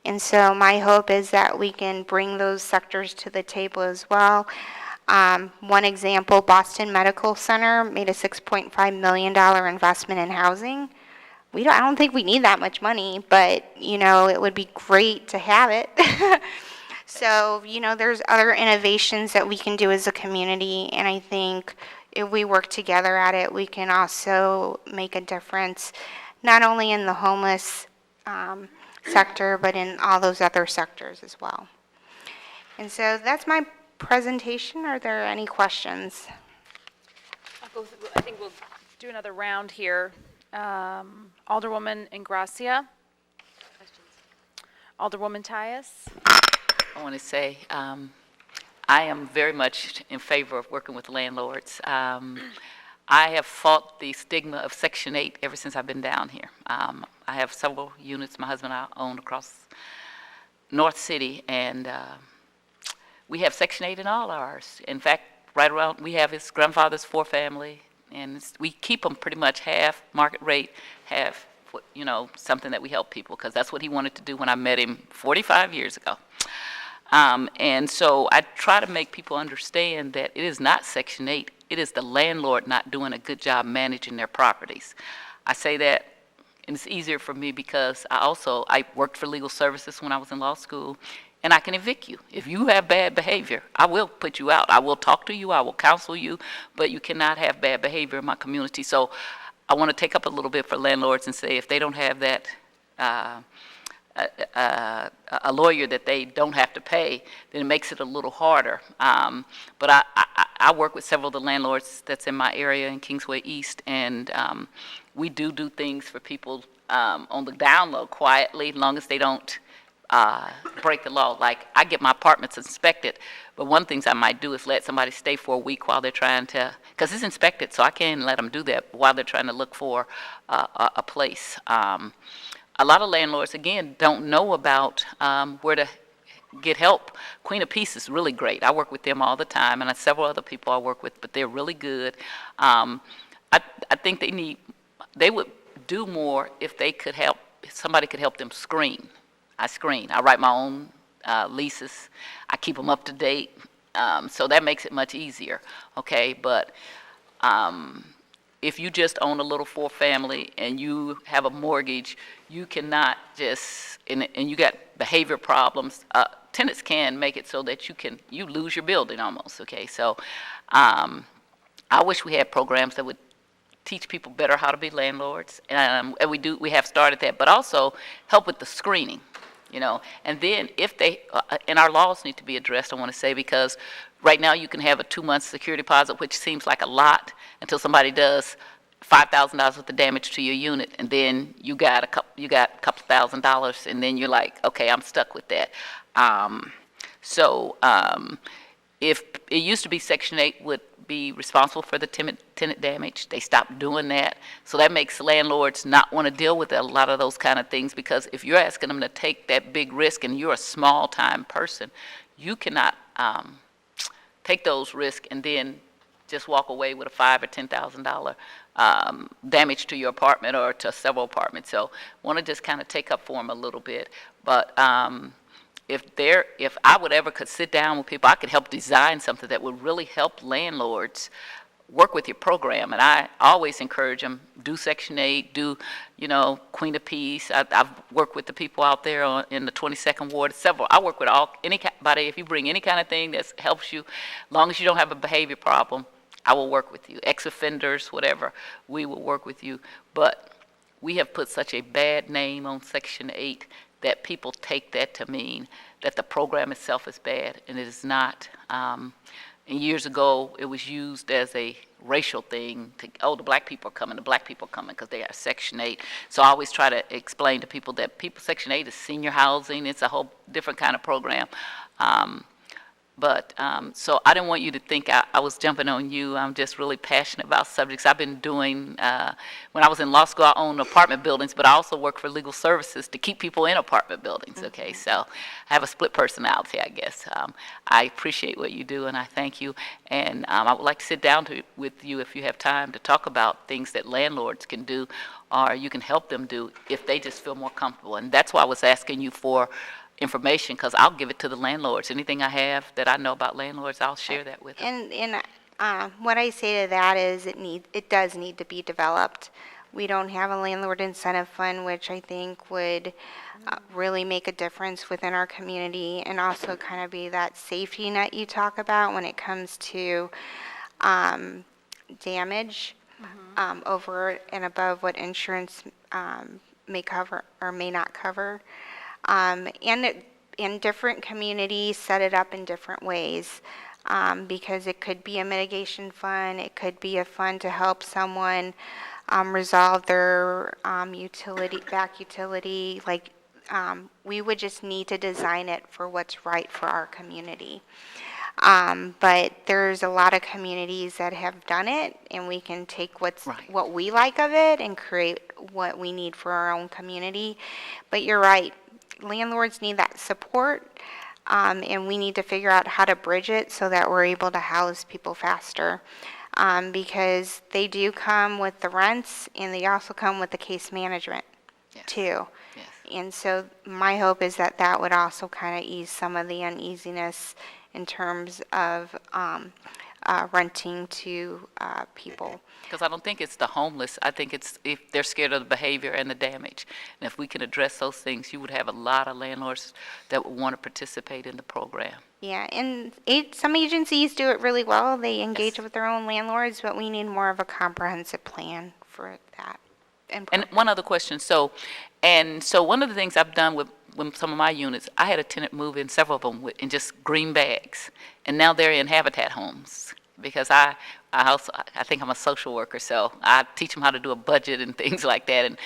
S6: And so my hope is that we can bring those sectors to the table as well. One example, Boston Medical Center made a $6.5 million investment in housing. I don't think we need that much money, but, it would be great to have it. So, there's other innovations that we can do as a community, and I think if we work together at it, we can also make a difference, not only in the homeless sector, but in all those other sectors as well. And so that's my presentation. Are there any questions?
S1: I think we'll do another round here. Alderwoman Ingrassia. Alderwoman Tyus.
S3: I want to say, I am very much in favor of working with landlords. I have fought the stigma of Section 8 ever since I've been down here. I have several units my husband and I own across North City, and we have Section 8 in all ours. In fact, right around, we have his grandfather's 4-family, and we keep them pretty much half market rate, half, something that we help people, because that's what he wanted to do when I met him 45 years ago. And so I try to make people understand that it is not Section 8. It is the landlord not doing a good job managing their properties. I say that, and it's easier for me because I worked for legal services when I was in law school, and I can evict you. If you have bad behavior, I will put you out. I will talk to you. I will counsel you, but you cannot have bad behavior in my community. So I want to take up a little bit for landlords and say if they don't have that a lawyer that they don't have to pay, then it makes it a little harder. But I work with several of the landlords that's in my area in Kingsway East, and we do things for people on the down low quietly, as long as they don't break the law. Like, I get my apartments inspected, but one of the things I might do is let somebody stay for a week while they're trying to, because it's inspected, so I can't let them do that while they're trying to look for a place. A lot of landlords, again, don't know about where to get help. Queen of Peace is really great. I work with them all the time, and I have several other people I work with, but they're really good. I think they would do more if they could help, if somebody could help them screen. I screen. I write my own leases. I keep them up to date, so that makes it much easier, okay? But if you just own a little 4-family and you have a mortgage, you cannot just, and you got behavior problems, tenants can make it so that you lose your building almost, okay? So I wish we had programs that would teach people better how to be landlords, and we have started that, but also help with the screening, and then if they, and our laws need to be addressed, I want to say, because right now you can have a 2-month security deposit, which seems like a lot until somebody does $5,000 worth of damage to your unit, and then you got a couple $1,000, and then you're like, okay, I'm stuck with that. If it used to be Section 8 would be responsible for the tenant damage, they stopped doing that. So that makes landlords not want to deal with a lot of those kind of things, because if you're asking them to take that big risk and you're a small time person, you cannot take those risks and then just walk away with a $5,000 or $10,000 damage to your apartment or to several apartments. So want to just kind of take up for them a little bit. But if I would ever could sit down with people, I could help design something that would really help landlords work with your program. And I always encourage them, do Section 8, do, Queen of Peace. I've worked with the people out there in the 22nd Ward, several. I work with anybody. If you bring any kind of thing that helps you, as long as you don't have a behavior problem, I will work with you. Ex-offenders, whatever, we will work with you. But we have put such a bad name on Section 8 that people take that to mean that the program itself is bad, and it is not. And years ago, it was used as a racial thing the black people are coming, because they are Section 8. So I always try to explain to people that Section 8 is senior housing. It's a whole different kind of program. So I didn't want you to think I was jumping on you. I'm just really passionate about subjects. I've been doing, when I was in law school, I owned apartment buildings, but I also work for legal services to keep people in apartment buildings, okay? So I have a split personality, I guess. I appreciate what you do, and I thank you. And I would like to sit down with you if you have time to talk about things that landlords can do or you can help them do if they just feel more comfortable. And that's why I was asking you for information, because I'll give it to the landlords. Anything I have that I know about landlords, I'll share that with them.
S6: And what I say to that is it does need to be developed. We don't have a landlord incentive fund, which I think would really make a difference within our community and also kind of be that safety net you talk about when it comes to damage over and above what insurance may cover or may not cover. And different communities set it up in different ways because it could be a mitigation fund, it could be a fund to help someone resolve their back utility. Like we would just need to design it for what's right for our community. But there's a lot of communities that have done it, and we can take what we like of it and create what we need for our own community. But you're right, landlords need that support, and we need to figure out how to bridge it so that we're able to house people faster. Because they do come with the rents, and they also come with the case management, too.
S3: Yes.
S6: And so my hope is that that would also kind of ease some of the uneasiness in terms of renting to people.
S3: Because I don't think it's the homeless. I think it's if they're scared of the behavior and the damage. And if we can address those things, you would have a lot of landlords that would want to participate in the program.
S6: Yeah, and some agencies do it really well. They engage with their own landlords, but we need more of a comprehensive plan for that.
S3: And one other question. So one of the things I've done with some of my units, I had a tenant move in, several of them, in just green bags. And now they're in Habitat homes because I think I'm a social worker, so I teach them how to do a budget and things like that. And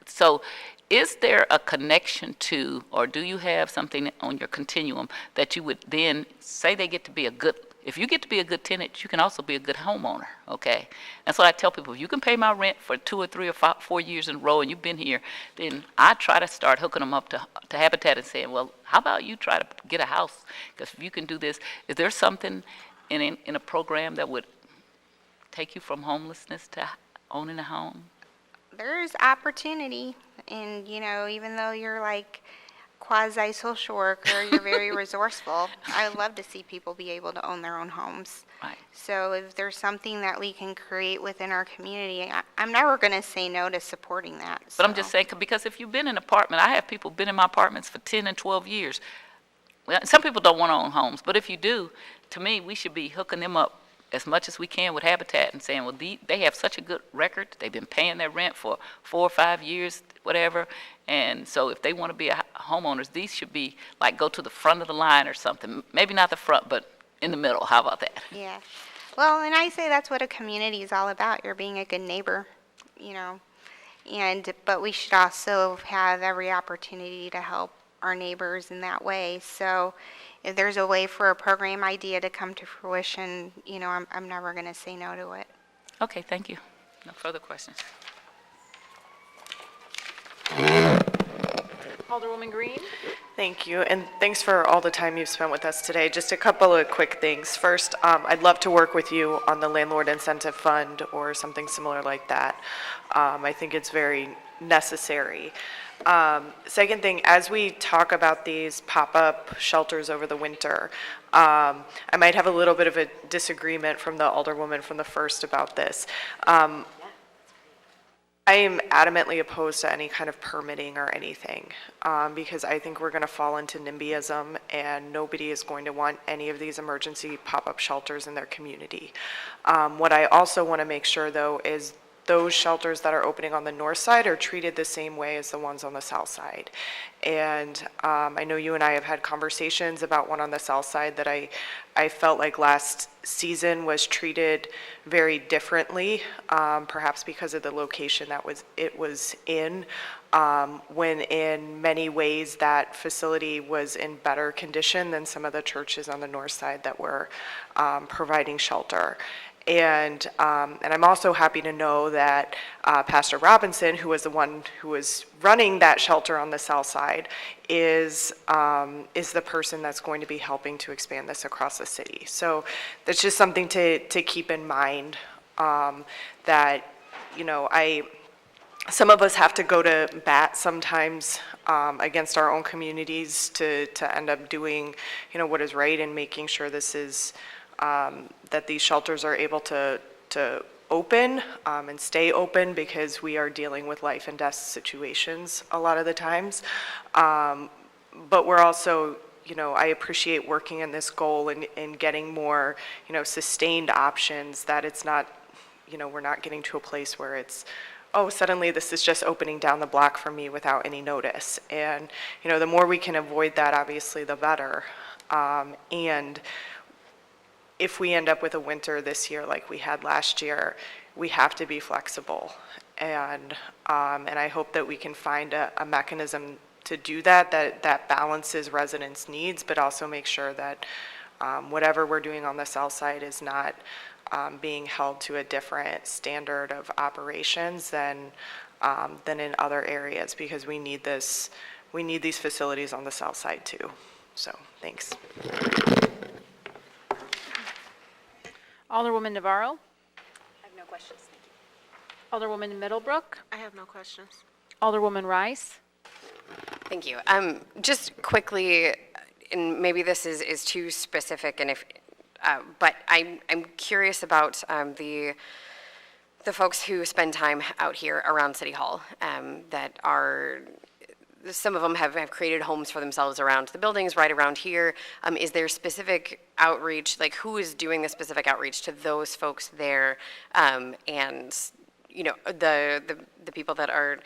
S3: so is there a connection to, or do you have something on your continuum that you would then say they get to be a good, if you get to be a good tenant, you can also be a good homeowner, okay? That's what I tell people. If you can pay my rent for 2 or 3 or 4 years in a row and you've been here, then I try to start hooking them up to Habitat and saying, well, how about you try to get a house? Because if you can do this, is there something in a program that would take you from homelessness to owning a home?
S6: There's opportunity, and even though you're like quasi-social worker, you're very resourceful. I would love to see people be able to own their own homes.
S3: Right.
S6: So if there's something that we can create within our community, I'm never going to say no to supporting that.
S3: But I'm just saying, because if you've been in an apartment, I have people been in my apartments for 10 and 12 years. Well, some people don't want to own homes, but if you do, to me, we should be hooking them up as much as we can with Habitat and saying, well, they have such a good record. They've been paying their rent for 4 or 5 years, whatever. And so if they want to be homeowners, these should be like go to the front of the line or something. Maybe not the front, but in the middle. How about that?
S6: Yeah. Well, and I say that's what a community is all about. You're being a good neighbor, but we should also have every opportunity to help our neighbors in that way. So if there's a way for a program idea to come to fruition, I'm never going to say no to it.
S3: Okay, thank you. No further questions.
S1: Alderwoman Green?
S7: Thank you, and thanks for all the time you've spent with us today. Just a couple of quick things. First, I'd love to work with you on the Landlord Incentive Fund or something similar like that. I think it's very necessary. Second thing, as we talk about these pop-up shelters over the winter, I might have a little bit of a disagreement from the Alderwoman from the first about this. I am adamantly opposed to any kind of permitting or anything because I think we're going to fall into NIMBYism and nobody is going to want any of these emergency pop-up shelters in their community. What I also want to make sure, though, is those shelters that are opening on the north side are treated the same way as the ones on the south side. And I know you and I have had conversations about one on the south side that I felt like last season was treated very differently, perhaps because of the location that it was in, when in many ways that facility was in better condition than some of the churches on the north side that were providing shelter. And I'm also happy to know that Pastor Robinson, who was the one who was running that shelter on the south side, is the person that's going to be helping to expand this across the city. So that's just something to keep in mind, that, some of us have to go to bat sometimes against our own communities to end up doing, what is right and making sure this is, that these shelters are able to open and stay open because we are dealing with life and death situations a lot of the times. But we're also, I appreciate working in this goal and getting more, sustained options, that it's not, we're not getting to a place where it's, oh, suddenly this is just opening down the block for me without any notice. And, the more we can avoid that, obviously, the better. And if we end up with a winter this year like we had last year, we have to be flexible. And I hope that we can find a mechanism to do that balances residents' needs, but also make sure that whatever we're doing on the south side is not being held to a different standard of operations than in other areas, because we need these facilities on the south side too. So, thanks.
S1: Alderwoman Navarro?
S8: I have no questions, thank you.
S1: Alderwoman Middlebrook?
S2: I have no questions.
S1: Alderwoman Rice?
S5: Thank you. Just quickly, and maybe this is too specific, and but I'm curious about the folks who spend time out here around City Hall, that are, some of them have created homes for themselves around the buildings right around here. Is there specific outreach, like who is doing the specific outreach to those folks there, and the people that are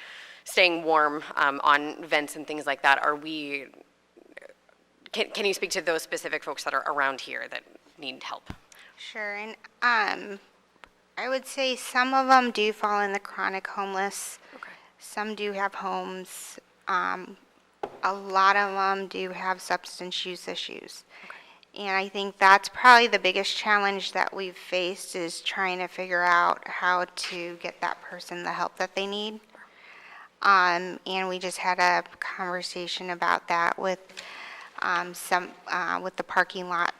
S5: staying warm on vents and things like that? Can you speak to those specific folks that are around here that need help?
S6: Sure, and I would say some of them do fall in the chronic homeless.
S5: Okay.
S6: Some do have homes. A lot of them do have substance use issues. Okay. And I think that's probably the biggest challenge that we've faced, is trying to figure out how to get that person the help that they need. And we just had a conversation about that with with the parking lot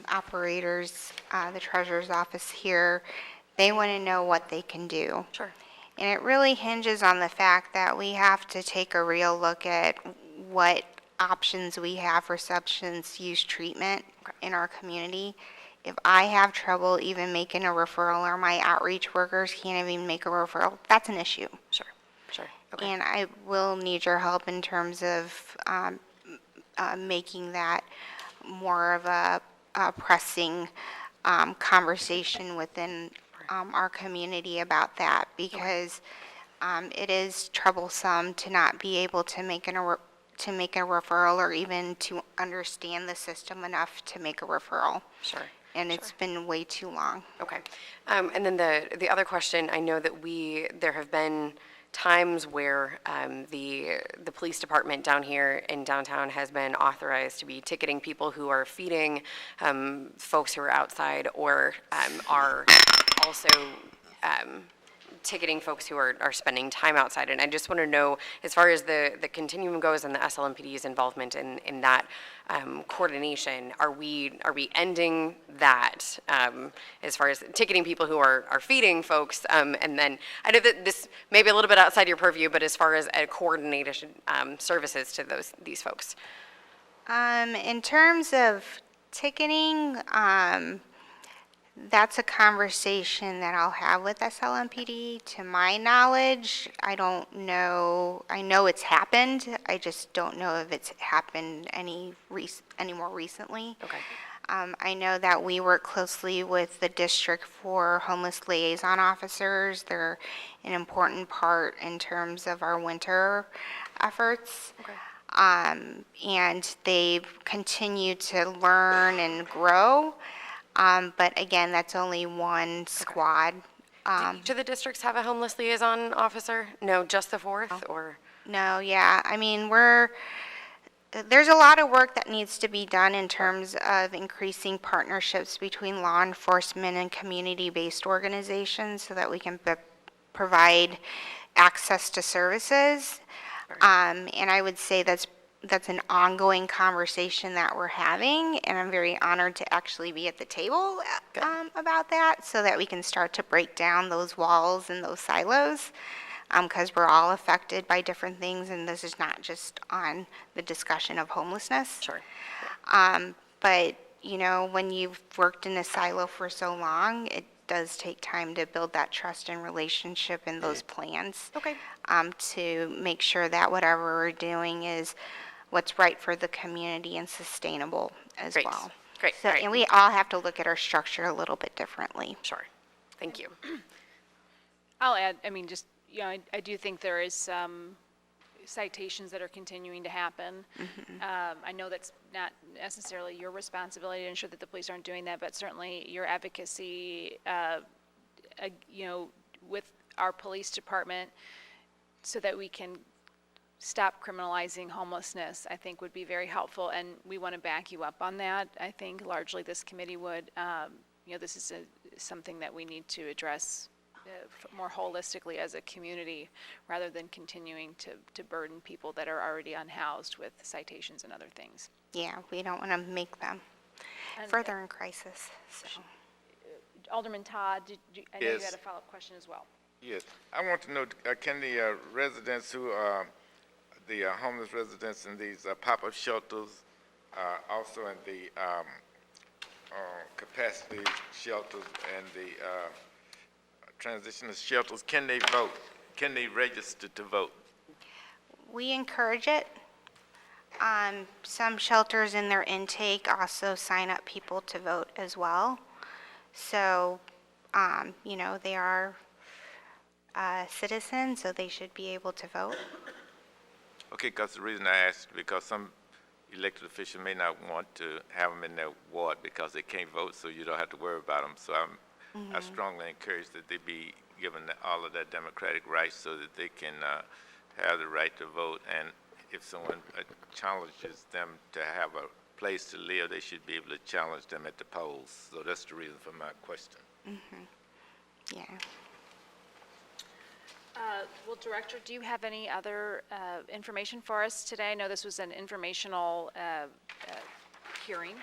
S6: operators, the treasurer's office here. They want to know what they can do.
S5: Sure.
S6: And it really hinges on the fact that we have to take a real look at what options we have for substance use treatment in our community. If I have trouble even making a referral, or my outreach workers can't even make a referral, that's an issue.
S5: Sure. Okay.
S6: And I will need your help in terms of making that more of a pressing conversation within our community about that, because it is troublesome to not be able to make a referral, or even to understand the system enough to make a referral.
S5: Sure.
S6: And it's been way too long.
S5: Okay. And then the other question, I know that there have been times where the police department down here in downtown has been authorized to be ticketing people who are feeding folks who are outside, or are also ticketing folks who are spending time outside. And I just want to know, as far as the continuum goes and the SLMPD's involvement in that coordination, are we ending that as far as ticketing people who are feeding folks? And then I know that this may be a little bit outside your purview, but as far as coordination services to these folks.
S6: In terms of ticketing, that's a conversation that I'll have with SLMPD. To my knowledge, I don't know. I know it's happened. I just don't know if it's happened any more recently.
S5: Okay.
S6: I know that we work closely with the district for homeless liaison officers. They're an important part in terms of our winter efforts.
S5: Okay.
S6: And they've continued to learn and grow. But again, that's only one squad.
S5: Do each of the districts have a homeless liaison officer? No, just the 4th, or?
S6: No, yeah. I mean, there's a lot of work that needs to be done in terms of increasing partnerships between law enforcement and community-based organizations, so that we can provide access to services. And I would say that's an ongoing conversation that we're having, and I'm very honored to actually be at the table about that, so that we can start to break down those walls and those silos, because we're all affected by different things, and this is not just on the discussion of homelessness.
S5: Sure.
S6: But, when you've worked in a silo for so long, does take time to build that trust and relationship in those plans.
S5: Okay.
S6: To make sure that whatever we're doing is what's right for the community and sustainable as
S5: Great.
S6: well.
S5: Great.
S6: So,
S5: All right.
S6: and we all have to look at our structure a little bit differently.
S5: Sure. Thank you.
S1: I'll add, I mean, just, you know, I do think there is some citations that are continuing to happen. I know that's not necessarily your responsibility to ensure that the police aren't doing that, but certainly your advocacy, you know, with our police department so that we can stop criminalizing homelessness, I think would be very helpful, and we want to back you up on that. I think largely this committee would. You know, this is something that we need to address more holistically as a community, rather than continuing to burden people that are already unhoused with citations and other things.
S6: Yeah, we don't want to make them
S1: And,
S6: further in crisis, so.
S1: Alderman Todd, I know you
S9: Yes.
S1: had a follow-up question as well.
S9: Yes, I want to know, can the residents who are, the homeless residents in these pop-up shelters, also in the capacity shelters and the transitional shelters, can they vote? Can they register to vote?
S6: We encourage it. Some shelters in their intake also sign up people to vote as well. So, you know, they are citizens, so they should be able to vote.
S9: Okay, because the reason I asked, because some elected official may not want to have them in their ward because they can't vote, so you don't have to worry about them. So I strongly encourage that they be given all of their democratic rights so that they can have the right to vote. And if someone challenges them to have a place to live, they should be able to challenge them at the polls. So that's the reason for my question.
S6: Yeah.
S1: Well, Director, do you have any other information for us today? I know this was an informational hearing.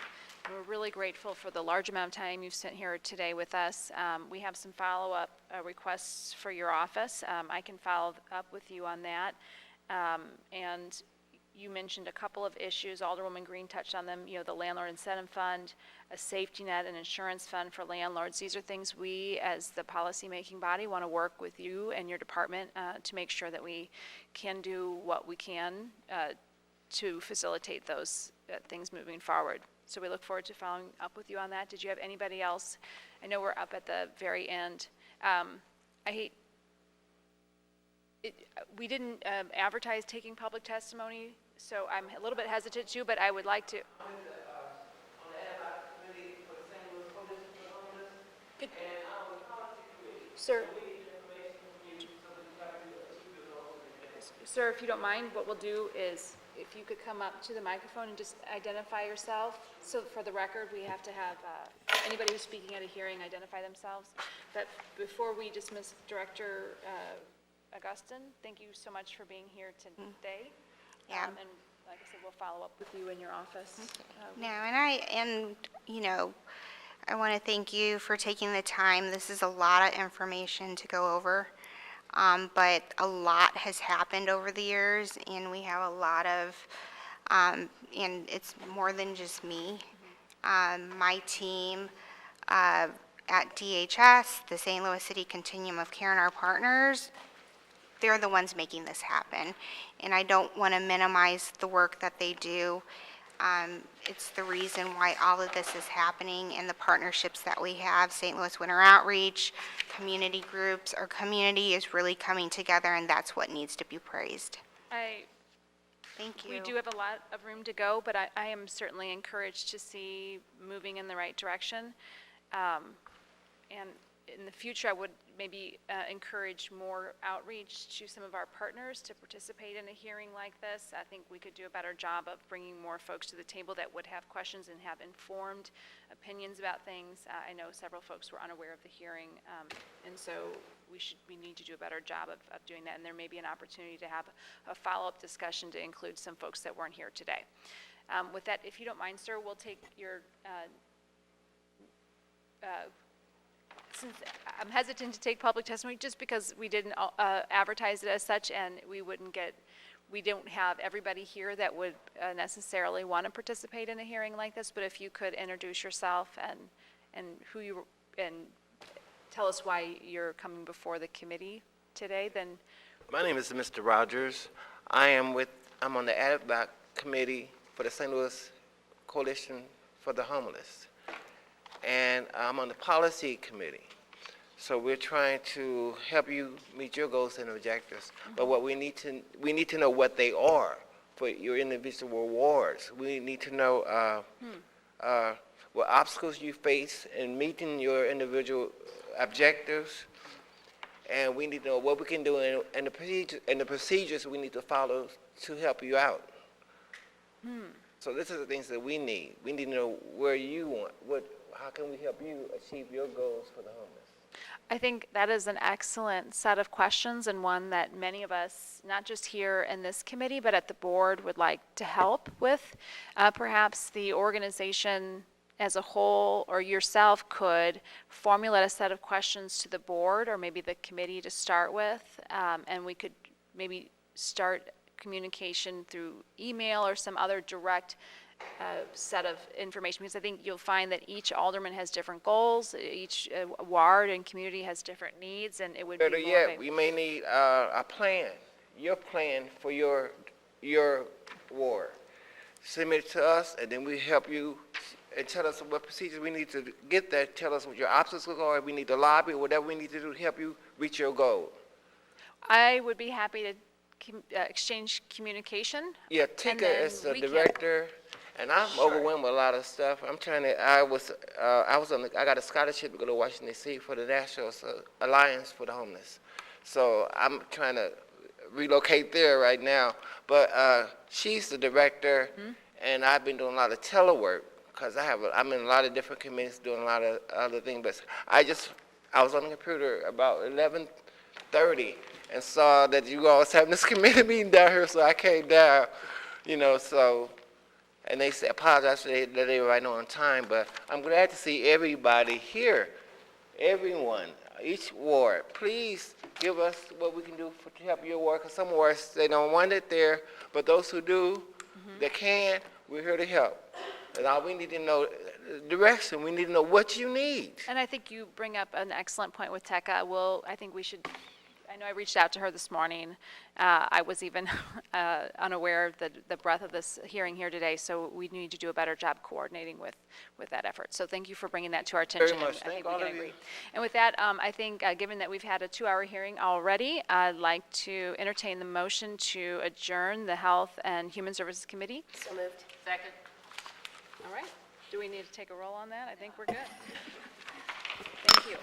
S1: We're really grateful for the large amount of time you've spent here today with us. We have some follow-up requests for your office. I can follow up with you on that. And you mentioned a couple of issues. Alderwoman Green touched on them, you know, the landlord incentive fund, a safety net, an insurance fund for landlords. These are things we, as the policy-making body, want to work with you and your department to make sure that we can do what we can to facilitate those things moving forward. So we look forward to following up with you on that. Did you have anybody else? I know we're up at the very end. We didn't advertise taking public testimony, so I'm a little bit hesitant to, but I would like to. Sir, if you don't mind, what we'll do is, if you could come up to the microphone and just identify yourself. So for the record, we have to have anybody who's speaking at a hearing identify themselves. But before we dismiss Director Augustin, thank you so much for being here today.
S6: Yeah.
S1: And like I said, we'll follow up with you in your office.
S6: No, and you know, I want to thank you for taking the time. This is a lot of information to go over, but a lot has happened over the years, and we have a lot of, and it's more than just me. My team at DHS, the St. Louis City Continuum of Care, and our partners, they're the ones making this happen. And I don't want to minimize the work that they do. It's the reason why all of this is happening, and the partnerships that we have, St. Louis Winter Outreach, community groups. Our community is really coming together, and that's what needs to be praised. Thank you.
S1: We do have a lot of room to go, but I am certainly encouraged to see moving in the right direction. And in the future, I would maybe encourage more outreach to some of our partners to participate in a hearing like this. I think we could do a better job of bringing more folks to the table that would have questions and have informed opinions about things. I know several folks were unaware of the hearing, and so we need to do a better job of doing that. And there may be an opportunity to have a follow-up discussion to include some folks that weren't here today. With that, if you don't mind, sir, we'll take your since I'm hesitant to take public testimony just because we didn't advertise it as such, and we don't have everybody here that would necessarily want to participate in a hearing like this, but if you could introduce yourself and who you and tell us why you're coming before the committee today, then
S10: My name is Mr. Rogers. I'm on the ad hoc committee for the St. Louis Coalition for the Homeless. And I'm on the policy committee. So we're trying to help you meet your goals and objectives. But what we need to know what they are for your individual wards. We need to know what obstacles you face in meeting your individual objectives. And we need to know what we can do and the procedures we need to follow to help you out. So this is the things that we need. We need to know where you want, how can we help you achieve your goals for the homeless?
S1: I think that is an excellent set of questions and one that many of us, not just here in this committee, but at the board would like to help with. Perhaps the organization as a whole or yourself could formulate a set of questions to the board or maybe the committee to start with, and we could maybe start communication through email or some other direct set of information, because I think you'll find that each alderman has different goals, each ward and community has different needs, and it would be
S10: Better
S1: more
S10: yet,
S1: of a-
S10: we may need a plan, your plan for your ward. Submit it to us, and then we help you and tell us what procedures we need to get there. Tell us what your obstacles are. We need to lobby, whatever we need to do to help you reach your goal.
S1: I would be happy to exchange communication.
S10: Yeah,
S1: And
S10: Tika
S1: then
S10: is the
S1: we can-
S10: director, and I'm overwhelmed with a lot of stuff. I'm trying to. I got a scholarship to go to Washington D.C. for the National Alliance for the Homeless, so I'm trying to relocate there right now. But she's the director, and I've been doing a lot of telework because I'm in a lot of different committees doing a lot of other things. But I was on the computer about 11:30 and saw that you all was having this committee meeting down here, so I came down, so, and they said, apologize that they were right on time, but I'm glad to see everybody here, everyone, each ward. Please give us what we can do to help your ward, because some wards, they don't want it there, but those who do, that can, we're here to help. And all we need to know, direction, we need to know what you need.
S1: And I think you bring up an excellent point with Tekka. I think we should, I know I reached out to her this morning. I was even unaware of the breadth of this hearing here today, so we need to do a better job coordinating with that effort. So thank you for bringing that to our attention.
S10: Very much.
S1: and I think
S10: Thank
S1: we
S10: all
S1: can
S10: of you.
S1: agree. And with that, I think given that we've had a 2-hour hearing already, I'd like to entertain the motion to adjourn the Health and Human Services Committee.
S2: So moved. Second.
S1: All right. Do we need to take a roll on that? I think we're good. Thank you.